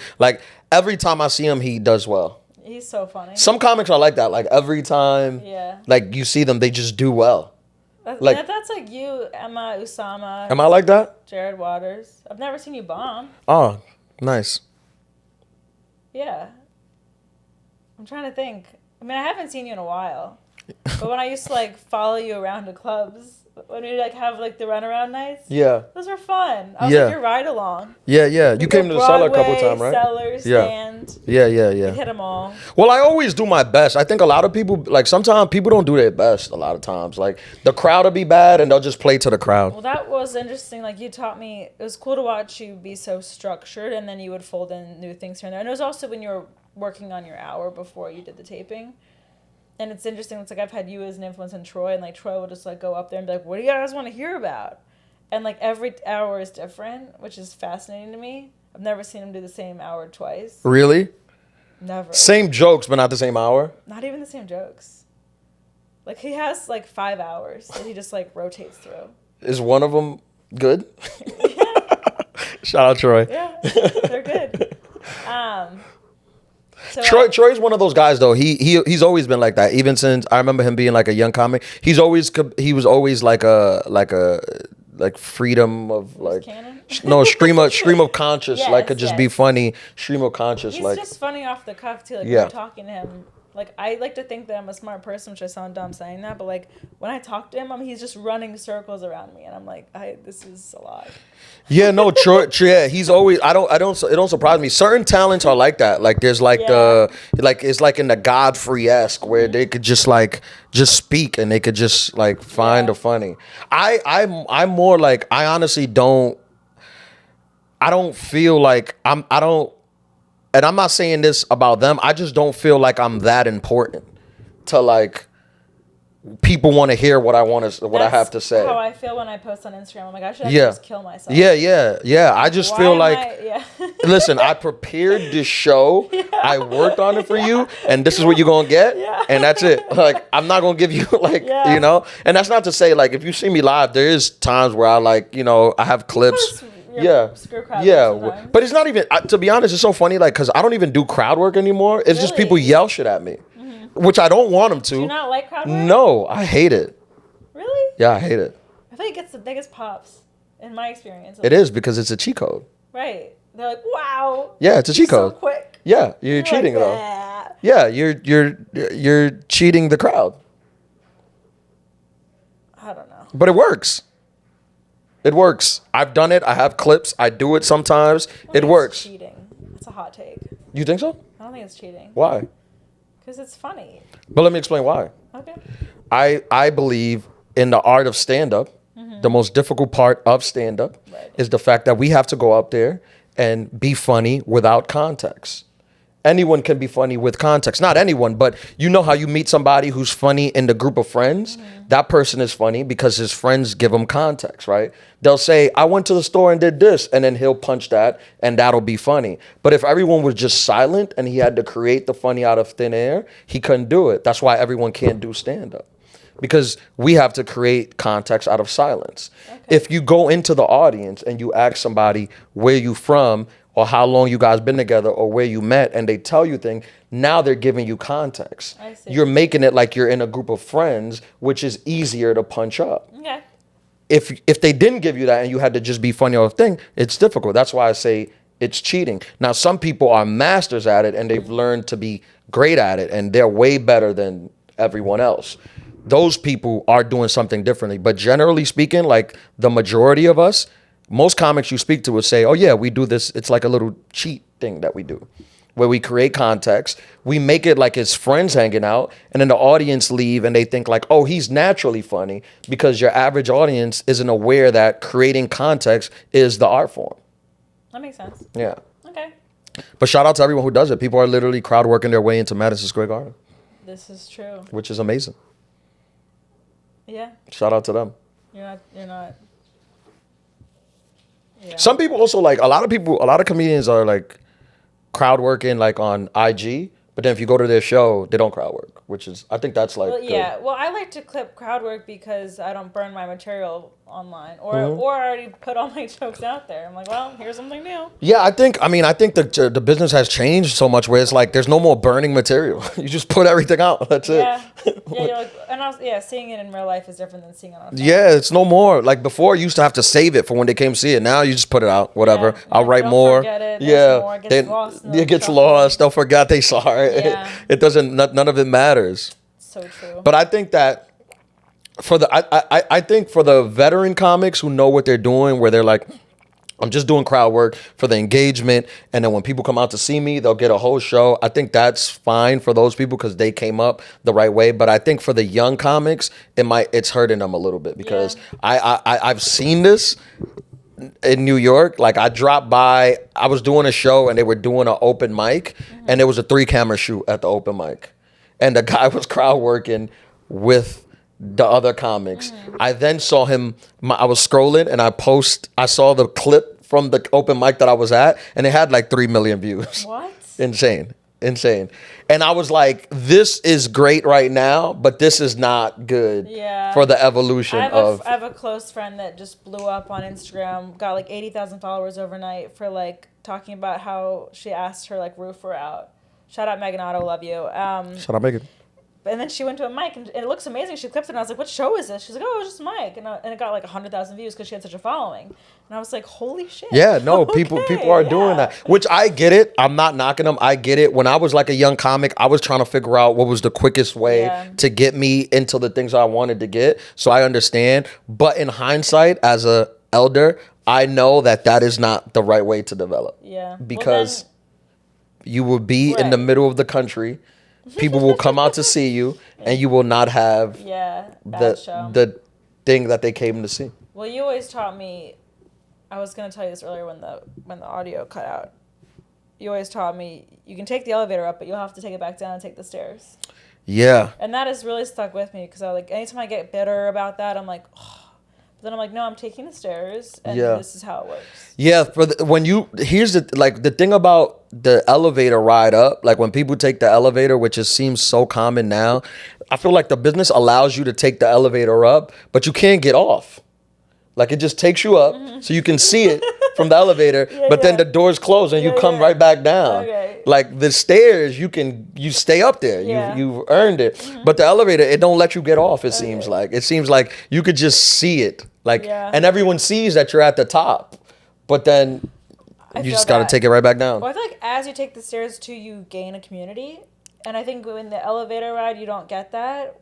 him, he does well. He's so funny. Some comics are like that. Like every time, like you see them, they just do well. That's like you, Emma, Usama. Am I like that? Jared Waters. I've never seen you bomb. Oh, nice. Yeah. I'm trying to think. I mean, I haven't seen you in a while. But when I used to like follow you around to clubs, when we like have like the runaround nights, those were fun. I was like your ride along. Yeah. You came to the Cellar a couple times, right? Cellar, Stand. Yeah. We hit them all. Well, I always do my best. I think a lot of people like sometimes people don't do their best. A lot of times, like the crowd will be bad and they'll just play to the crowd. Well, that was interesting. Like you taught me, it was cool to watch you be so structured, and then you would fold in new things here and there. And it was also when you were working on your hour before you did the taping. And it's interesting. It's like I've had you as an influence on Troy, and like Troy would just like go up there and be like, "What do you guys want to hear about?" And like every hour is different, which is fascinating to me. I've never seen him do the same hour twice. Really? Never. Same jokes, but not the same hour? Not even the same jokes. Like he has like 5 hours that he just like rotates through. Is one of them Good. Yeah. Shout out Troy. Yeah, they're good. So Troy's one of those guys though. He's always been like that. Even since I remember him being like a young comic. He was always like freedom of like canon? no stream of conscious Yes, like could just be yes. funny stream of conscious He's like just funny off the cuff too. Like when Yeah. you're talking to him, like I like to think that I'm a smart person, which I sound dumb saying that, but like when I talk to him, he's just running circles around me, and I'm like, this is a lot. yeah, no, Troy, yeah, he's always. It don't surprise me. Certain talents are like that. Like there's like it's like in the Godfrey-esque where they could just speak and they could just like find the funny. I'm more like I honestly don't. I don't feel like I don't, and I'm not saying this about them. I just don't feel like I'm that important to like people want to hear what I have to say. How I feel when I post on Instagram. I'm like, I should actually just kill myself. Yeah. I just feel like, listen, I prepared this show. Yeah. I worked on it for you, and this is what you're gonna get, and that's it. Like, I'm not gonna give you like, you know. And that's not to say like if you see me live, there is times where I like, you know, I have clips. But it's not even. To be honest, it's so funny. Like, cause I don't even do crowd work anymore. It's just people yell shit at me. Which I don't want them to. Do you not like crowd work? No, I hate it. Really? Yeah, I hate it. I feel like it gets the biggest pops in my experience. It is because it's a cheat code. Right. They're like, wow. Yeah, it's a cheat code. So quick. Yeah, you're cheating like, though. Yeah, you're cheating the crowd. I don't know. But it works. It works. I've done it. I have clips. I do it sometimes. It works. Cheating. It's a hot take. You think so? I don't think it's cheating. Why? Because it's funny. But let me explain why. Okay. I believe in the art of stand-up. The most difficult part of stand-up is the fact that we have to go up there and be funny without context. Anyone can be funny with context. Not anyone, but you know how you meet somebody who's funny in the group of friends? That person is funny because his friends give him context, right? They'll say, I went to the store and did this, and then he'll punch that, and that'll be funny. But if everyone was just silent and he had to create the funny out of thin air, he couldn't do it. That's why everyone can't do stand-up. Because we have to create context out of silence. Okay. If you go into the audience and you ask somebody where you from or how long you guys been together or where you met and they tell you things, now they're giving you context. I see. You're making it like you're in a group of friends, which is easier to punch up. Okay. If they didn't give you that and you had to just be funny off thing, it's difficult. That's why I say it's cheating. Now, some people are masters at it and they've learned to be great at it and they're way better than everyone else. Those people are doing something differently. But generally speaking, like the majority of us, most comics you speak to would say, oh yeah, we do this. It's like a little cheat thing that we do where we create context. We make it like it's friends hanging out and then the audience leave and they think like, oh, he's naturally funny because your average audience isn't aware that creating context is the art form. That makes sense. Yeah. Okay. But shout out to everyone who does it. People are literally crowd working their way into Madison Square Garden. This is true. Which is amazing. Yeah. Shout out to them. You're not. Yeah. Some people also like a lot of comedians are like crowd working like on IG, but then if you go to their show, they don't crowd work, which is I think that's like good. Well, I like to clip crowd work because I don't burn my material online or I already put all my jokes out there. I'm like, well, here's something new. Yeah, I think the business has changed so much where it's like there's no more burning material. You just put everything out. That's it. Yeah, you're like, and also, seeing it in real life is different than seeing it on. Yeah, it's no more. Like before, you used to have to save it for when they came see it. Now you just put it out. Whatever. Yeah, I'll write more. It. It gets lost. They'll forget they saw it. Yeah. It doesn't. None of it matters. So true. But I think that I think for the veteran comics who know what they're doing, where they're like, I'm just doing crowd work for the engagement, and then when people come out to see me, they'll get a whole show. I think that's fine for those people because they came up the right way. But I think for the young comics, it's hurting them a little bit because I've seen this in New York. Like I dropped by, I was doing a show and they were doing an open mic, and there was a 3-camera shoot at the open mic, and the guy was crowd working with the other comics. I then saw him, I was scrolling and I saw the clip from the open mic that I was at and it had like 3 million views. What? Insane. insane. And I was like, this is great right now, but this is not good for the evolution of. I have a close friend that just blew up on Instagram, got like 80,000 followers overnight for like talking about how she asked her like roofer out. Shout out Megan Otto, love you. Shout out Megan. And then she went to a mic, and it looks amazing. She clips it, and I was like, what show is this? She's like, oh, it's just a mic. And it got like 100,000 views because she had such a following. And I was like, holy shit. Yeah, no, people are doing that. Which I get it. I'm not knocking them. I get it. When I was like a young comic, I was trying to figure out what was the quickest way to get me into the things I wanted to get. So I understand. But in hindsight, as a elder, I know that is not the right way to develop. Yeah. Because you will be in the middle of the country. People will come out to see you, and you will not have the thing that they came to see. Well, you always taught me. I was going to tell you this earlier when the audio cut out. You always taught me you can take the elevator up, but you'll have to take it back down and take the stairs. Yeah. And that has really stuck with me because I like anytime I get bitter about that, I'm like, oh. But then I'm like, no, I'm taking the stairs, and this is how it works. Yeah, here's the thing about the elevator ride up, like when people take the elevator, which seems so common now, I feel like the business allows you to take the elevator up, but you can't get off. Like it just takes you up, so you can see it from the elevator, but then the doors close and you come right back down. Okay. Like the stairs, you stay up there. You've earned it. But the elevator, it don't let you get off. It seems like you could just see it. Like and everyone sees that you're at the top, but then you just got to take it right back down. Well, I feel like as you take the stairs too, you gain a community, and I think in the elevator ride you don't get that.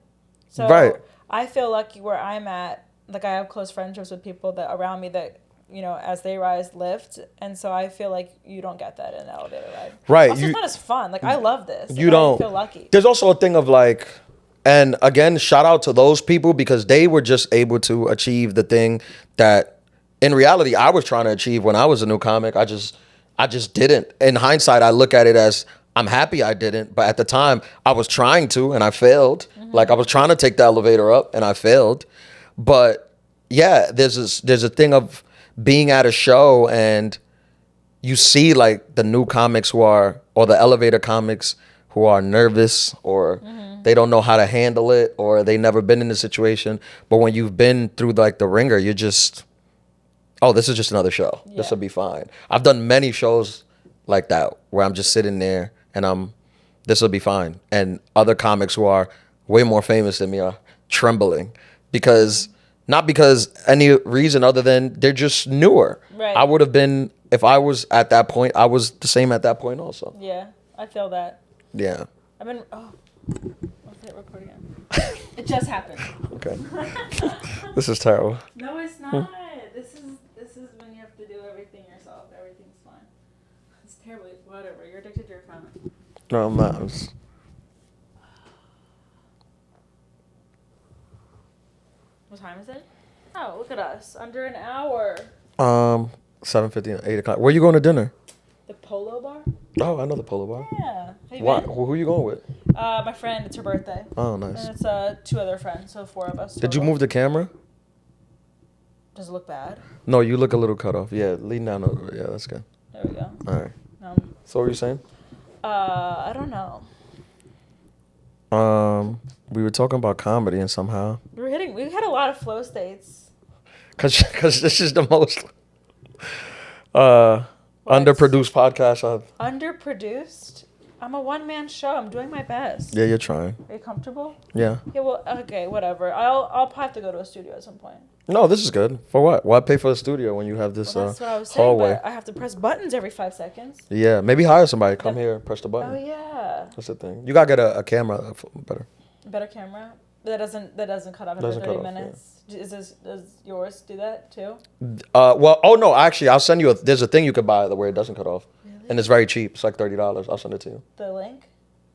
So I feel lucky where I'm at. Like I have close friendships with people that around me that, you know, as they rise, lift. And so I feel like you don't get that in an elevator ride. Right. Also, it's not as fun. Like I love this. You don't. I feel lucky. There's also a thing of like, and again, shout out to those people because they were just able to achieve the thing that in reality I was trying to achieve when I was a new comic. I just didn't. In hindsight, I look at it as I'm happy I didn't. But at the time I was trying to and I failed. Like I was trying to take the elevator up and I failed. But yeah, there's a thing of being at a show and you see like the new comics or the elevator comics who are nervous or they don't know how to handle it or they never been in the situation. But when you've been through like the ringer, you're just, oh, this is just another show. Yeah. This will be fine. I've done many shows like that where I'm just sitting there and this will be fine. And other comics who are way more famous than me are trembling. Not because any reason other than they're just newer. Right. I would have been, if I was at that point, I was the same at that point also. Yeah, I feel that. Yeah. Let's hit record again. It just happened. Okay. This is terrible. No, it's not. This is when you have to do everything yourself. Everything's fine. It's terrible. Whatever. You're addicted to your phone. No, I'm not. What time is it? Oh, look at us. Under an hour. 7:50, 8 o'clock. Where you going to dinner? The Polo Bar? Oh, I know the Polo Bar. Yeah. Why? Who are you going with? My friend. It's her birthday. Oh, nice. And it's 2 other friends, so 4 of us. Did you move the camera? Does it look bad? No, you look a little cut off. Yeah, lean down over. Yeah, that's good. There we go. All right. So what were you saying? I don't know. We were talking about comedy and somehow we had a lot of flow states. Cause this is the most underproduced podcast I've. Underproduced? I'm a one-man show. I'm doing my best. Yeah, you're trying. Are you comfortable? Yeah. Yeah. Well, okay, whatever. I'll probably have to go to a studio at some point. No, this is good. For what? Why pay for a studio when you have this that's what I was saying, hallway? But I have to press buttons every 5 seconds. Yeah, maybe hire somebody. Come here, press the button. Oh yeah. That's the thing. You gotta get a camera better. Better camera. That doesn't cut off after 30 minutes. Yeah. Does yours do that too? No, actually, I'll send you there's a thing you could buy where it doesn't cut off. Really? And it's very cheap. It's like $30. I'll send it to you. The link?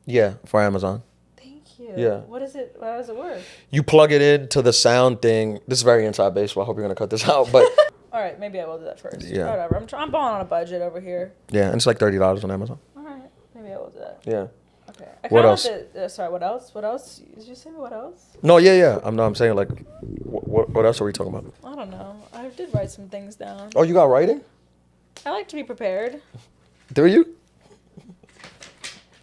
Yeah, for Amazon. Thank you. Yeah. What is it? How does it work? You plug it into the sound thing. This is very inside baseball. I hope you're gonna cut this out, but. All right, maybe I will do that first. Yeah. Whatever. I'm balling on a budget over here. Yeah, and it's like $30 on Amazon. All right, maybe I will do that. Yeah. Okay. What else? Sorry. What else? What else? Did you say what else? No. Yeah. I'm saying like, what else are we talking about? I don't know. I did write some things down. Oh, you got writing? I like to be prepared. Do you?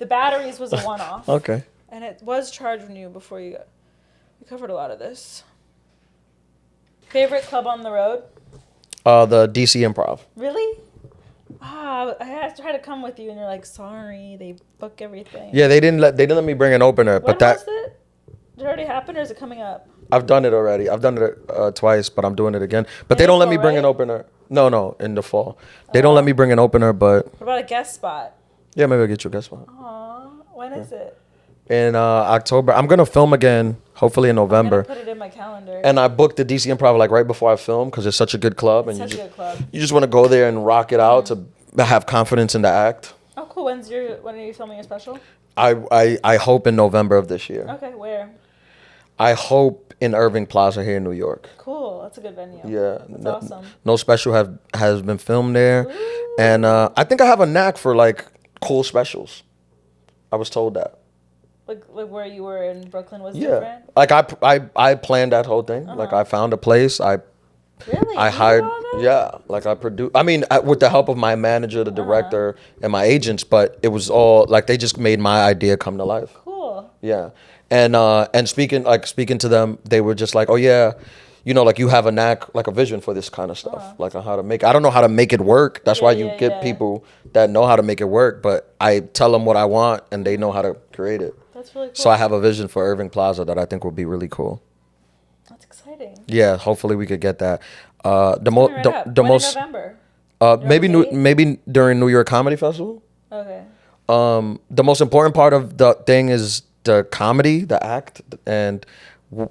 The batteries was a one-off. Okay. And it was charged new before you got... We covered a lot of this. Favorite club on the road? The DC Improv. Really? I tried to come with you, and you're like, sorry, they book everything. Yeah, they didn't let me bring an opener. When was it? Did it already happen, or is it coming up? I've done it already. I've done it twice, but I'm doing it again. But they don't let me bring an opener. No, in the fall. They don't let me bring an opener, but... What about a guest spot? Yeah, maybe I'll get you a guest spot. Aw, when is it? In October. I'm going to film again, hopefully in November. I'm going to put it in my calendar. And I booked the DC Improv like right before I film because it's such a good club. It's such a good club. You just want to go there and rock it out to have confidence in the act. Oh, cool. When are you filming your special? I hope in November of this year. Okay, where? I hope in Irving Plaza here in New York. Cool. That's a good venue. Yeah. That's awesome. No special has been filmed there. Ooh. And I think I have a knack for like cool specials. I was told that. Like where you were in Brooklyn was different? Like I planned that whole thing. Like I found a place. Really? I hired, like I produced. I mean, with the help of my manager, the director, and my agents, but it was all like they just made my idea come to life. Cool. Yeah, and speaking to them, they were just like, oh yeah, you know, like you have a knack, like a vision for this kind of stuff, like on how to make. I don't know how to make it work. That's why you get people that know how to make it work. But I tell them what I want, and they know how to create it. That's really cool. So I have a vision for Irving Plaza that I think will be really cool. That's exciting. Yeah, hopefully we could get that. When in November? Maybe during New York Comedy Festival. Okay. The most important part of the thing is the comedy, the act, and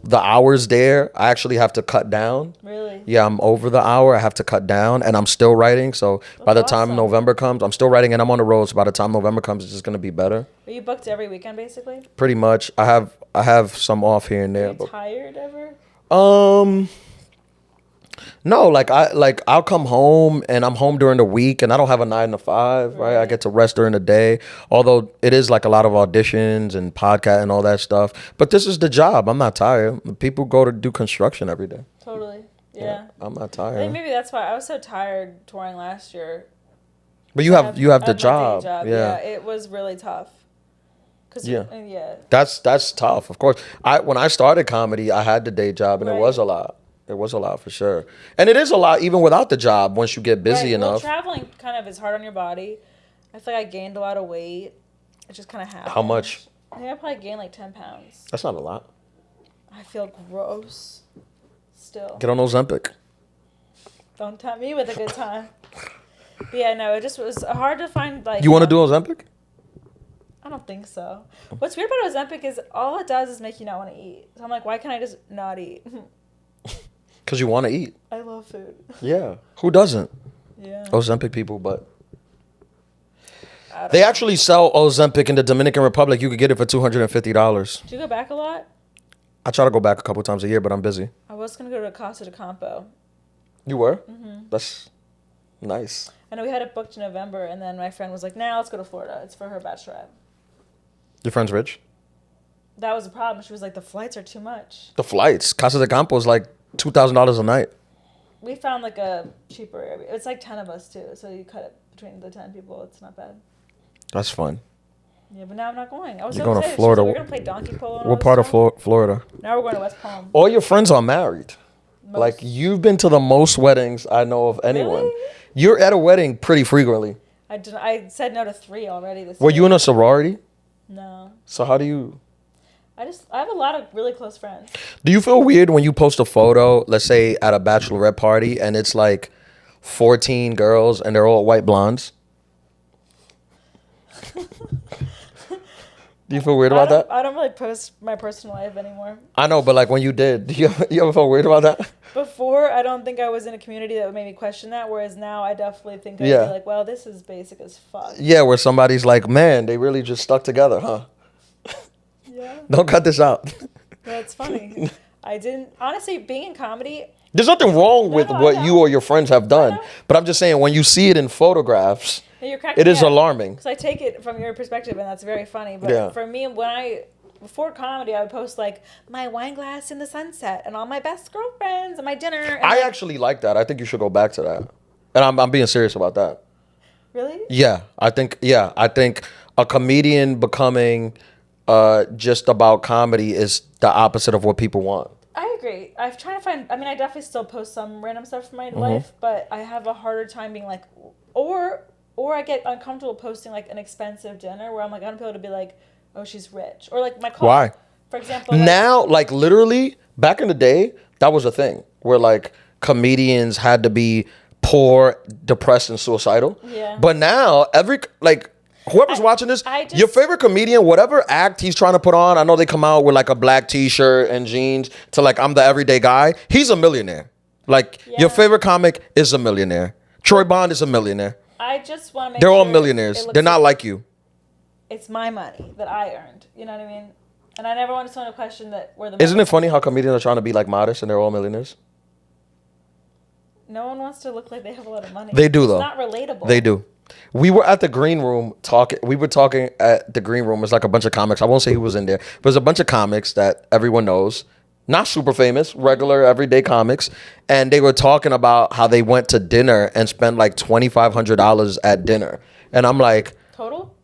the hours there. I actually have to cut down. Really? Yeah, I'm over the hour. I have to cut down, and I'm still writing. So by the time November comes, I'm still writing, and I'm on the road. So by the time November comes, it's just gonna be better. Are you booked every weekend, basically? Pretty much. I have some off here and there. Are you tired ever? No, I'll come home and I'm home during the week and I don't have a 9 to 5, right? I get to rest during the day. Although it is like a lot of auditions and podcast and all that stuff. But this is the job. I'm not tired. People go to do construction every day. Totally. Yeah. I'm not tired. I think maybe that's why I was so tired touring last year. But you have the job. Yeah. It was really tough. That's tough. Of course. When I started comedy, I had the day job and it was a lot. It was a lot for sure. And it is a lot even without the job once you get busy enough. Well, traveling kind of is hard on your body. I feel like I gained a lot of weight. It just kind of happened. How much? I think I probably gained like 10 pounds. That's not a lot. I feel gross still. Get on Ozempic. Don't tempt me with a good time. But yeah, no, it just was hard to find like... You want to do Ozempic? I don't think so. What's weird about Ozempic is all it does is make you not want to eat. So I'm like, why can't I just not eat? Because you want to eat. I love food. Yeah. Who doesn't? Yeah. Ozempic people, but... They actually sell Ozempic in the Dominican Republic. You could get it for $250. Do you go back a lot? I try to go back a couple times a year, but I'm busy. I was going to go to Casa de Campo. You were? Mm-hmm. That's nice. I know we had it booked in November, and then my friend was like, nah, let's go to Florida. It's for her bachelorette. Your friend's rich? That was the problem. She was like, the flights are too much. The flights? Casa de Campo is like $2,000 a night. We found like a cheaper area. It's like 10 of us too, so you cut it between the 10 people. It's not bad. That's fun. Yeah, but now I'm not going. I was You're so going excited. to Florida. We're going to play donkey polo. What part of Florida? Now we're going to West Palm. All your friends are married. Like, you've been to the most weddings I know of anyone. Really? You're at a wedding pretty frequently. I said no to 3 already this year. Were you in a sorority? No. So how do you... I have a lot of really close friends. Do you feel weird when you post a photo, let's say at a bachelorette party, and it's like 14 girls and they're all white blondes? Do you feel weird about that? I don't really post my personal life anymore. I know, but like when you did, you ever feel weird about that? Before, I don't think I was in a community that would make me question that, whereas now I definitely think I'd be like, well, this is basic as fuck. Yeah, where somebody's like, man, they really just stuck together, huh? Yeah. Don't cut this out. That's funny. Honestly, being in comedy... There's nothing wrong with what you or your friends have done. But I'm just saying, when you see it in photographs, it is alarming. Because I take it from your perspective, and that's very funny. But for me, before comedy, I would post like my wine glass in the sunset and all my best girlfriends and my dinner. And I actually like that. I think you should go back to that. And I'm being serious about that. Really? Yeah, I think a comedian becoming just about comedy is the opposite of what people want. I agree. I've tried to find. I mean, I definitely still post some random stuff from my life, but I have a harder time being like, or I get uncomfortable posting like an expensive dinner where I'm like, I don't be able to be like, oh, she's rich, or like my car. Why? For example. Now, like literally, back in the day, that was a thing where like comedians had to be poor, depressed, and suicidal. Yeah. But now, whoever's watching this, your favorite comedian, whatever act he's trying to put on, I know they come out with like a black t-shirt and jeans to like, I'm the everyday guy. He's a millionaire. Like, your favorite comic is a millionaire. Troy Bond is a millionaire. I just want to make They're all millionaires. They're not like you. It's my money that I earned. You know what I mean? And I never want someone to question that where the. Isn't it funny how comedians are trying to be like modest and they're all millionaires? No one wants to look like they have a lot of money. They do, though. It's not relatable. They do. We were at the green room talking. We were talking at the green room. It's like a bunch of comics. I won't say who was in there, but there's a bunch of comics that everyone knows. Not super famous, regular, everyday comics. And they were talking about how they went to dinner and spent like $2,500 at dinner. And I'm like... Total?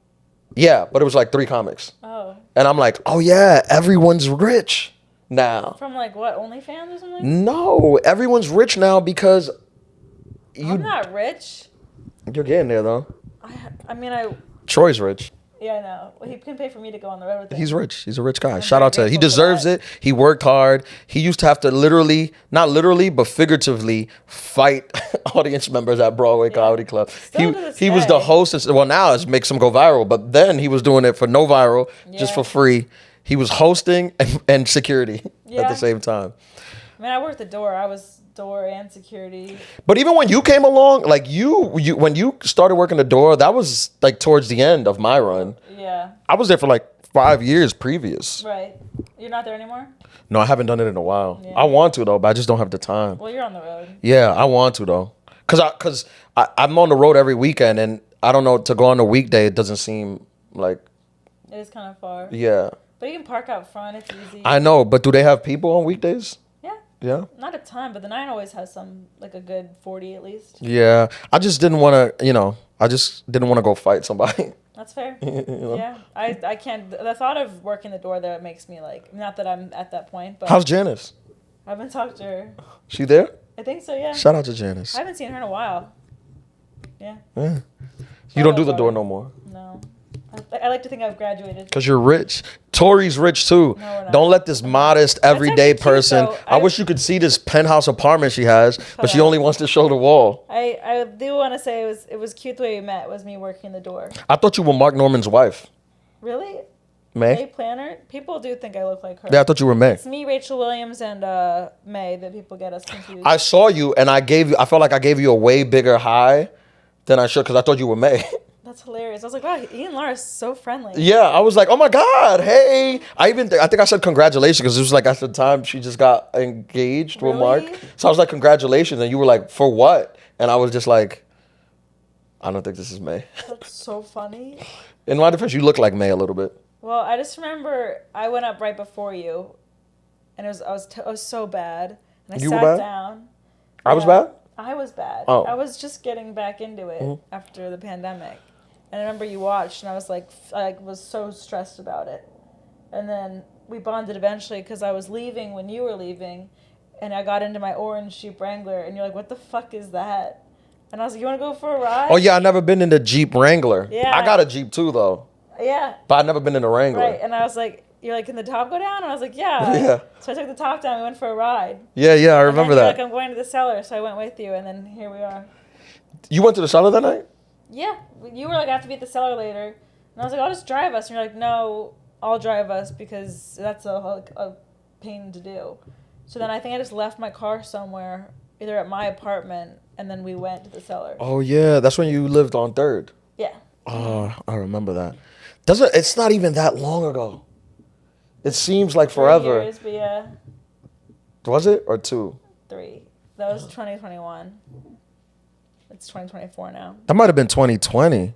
Yeah, but it was like 3 comics. Oh. And I'm like, oh yeah, everyone's rich now. From like what, OnlyFans or something? No, everyone's rich now because... I'm not rich. You're getting there, though. I mean, Troy's rich. Yeah, I know. Well, he can pay for me to go on the road with him. He's rich. He's a rich guy. Shout out to him. He deserves it. He worked hard. He used to have to literally, not literally, but figuratively fight audience members at Broadway Comedy Club. He was the host. Well, now it makes him go viral, but then he was doing it for no viral, just for free. He was hosting and security at the same time. I mean, I worked the door. I was door and security. But even when you came along, like you when you started working the door, that was like towards the end of my run. Yeah. I was there for like 5 years previous. Right. You're not there anymore? No, I haven't done it in a while. Yeah. I want to though, but I just don't have the time. Well, you're on the road. Yeah, I want to though. Cause I'm on the road every weekend, and I don't know, to go on a weekday, it doesn't seem like. It is kind of far. Yeah. But you can park out front. It's easy. I know, but do they have people on weekdays? Yeah. Not a ton, but the 9 always has some, like a good 40 at least. Yeah. I just didn't want to, I just didn't want to go fight somebody. That's fair. Yeah. I can't, the thought of working the door there makes me like, not that I'm at that point, but. How's Janice? I haven't talked to her. She there? I think so, yeah. Shout out to Janice. I haven't seen her in a while. Yeah. You don't do the door no more? No. I like to think I've graduated. Because you're rich. Tori's rich too. No, don't let this modest, everyday person. I wish you could see this penthouse apartment she has, but she only wants to show the wall. I do want to say it was cute the way we met. Was me working the door. I thought you were Mark Norman's wife. Really? May Planner? People do think I look like her. Yeah, I thought you were May. It's me, Rachel Williams, and May that people get us confused. I saw you, and I felt like I gave you a way bigger high than I should, because I thought you were May. That's hilarious. I was like, wow, Ian and Lara is so friendly. Yeah, I was like, oh my God, hey. I think I said congratulations, because it was like at the time she just got engaged with Mark. So I was like, congratulations. And you were like, for what? And I was just like, I don't think this is May. That's so funny. In my defense, you look like May a little bit. Well, I just remember I went up right before you, and I was so bad. And I sat down. I was bad? I was bad. Oh. I was just getting back into it after the pandemic. And I remember you watched, and I was like, I was so stressed about it. And then we bonded eventually because I was leaving when you were leaving, and I got into my orange Jeep Wrangler, and you're like, what the fuck is that? And I was like, you want to go for a ride? Oh, yeah, I've never been in the Jeep Wrangler. Yeah. I got a Jeep too, though. Yeah. But I've never been in the Wrangler. Right, and I was like, you're like, can the top go down? And I was like, yeah. Yeah. So I took the top down, we went for a ride. Yeah, I remember that. Like, I'm going to the cellar, so I went with you, and then here we are. You went to the cellar that night? Yeah. You were like, I have to be at the cellar later. And I was like, I'll just drive us. And you're like, no, I'll drive us because that's a pain to do. So then I think I just left my car somewhere, either at my apartment, and then we went to the cellar. Oh, yeah. That's when you lived on 3rd. Yeah. Oh, I remember that. It's not even that long ago. It seems like forever. 3 years, but yeah. Was it? Or 2? 3. That was 2021. It's 2024 now. That might have been 2020.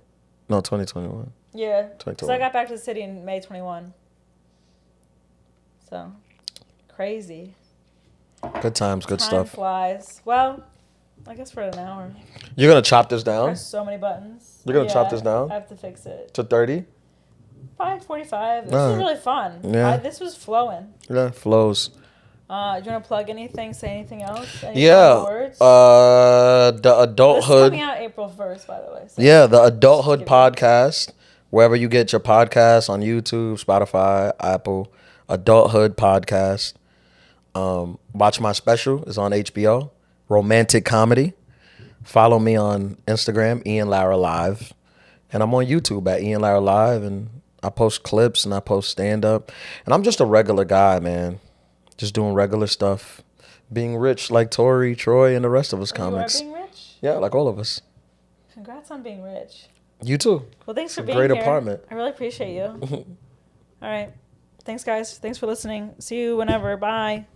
No, 2021. Yeah. Because I got back to the city in May 21. So, crazy. Good times, good stuff. Time flies. Well, I guess we're at an hour. You're going to chop this down? There's so many buttons. You're going to chop this down? I have to fix it. To 30? Probably 45. This was really fun. Yeah. This was flowing. Yeah, flows. Do you want to plug anything? Say anything else? Any Yeah. words? The adulthood. This is coming out April 1st, by the way. So yeah, the adulthood podcast. Wherever you get your podcasts, on YouTube, Spotify, Apple. Adulthood podcast. Watch my special. It's on HBO. Romantic comedy. Follow me on Instagram, Ian Lara Live. And I'm on YouTube at Ian Lara Live. And I post clips and I post stand-up. And I'm just a regular guy, man. Just doing regular stuff. Being rich like Torey, Troy, and the rest of us comics. You are being rich? Yeah, like all of us. Congrats on being rich. You too. Well, thanks for it's being a great here. apartment. I really appreciate you. All right. Thanks, guys. Thanks for listening. See you whenever. Bye.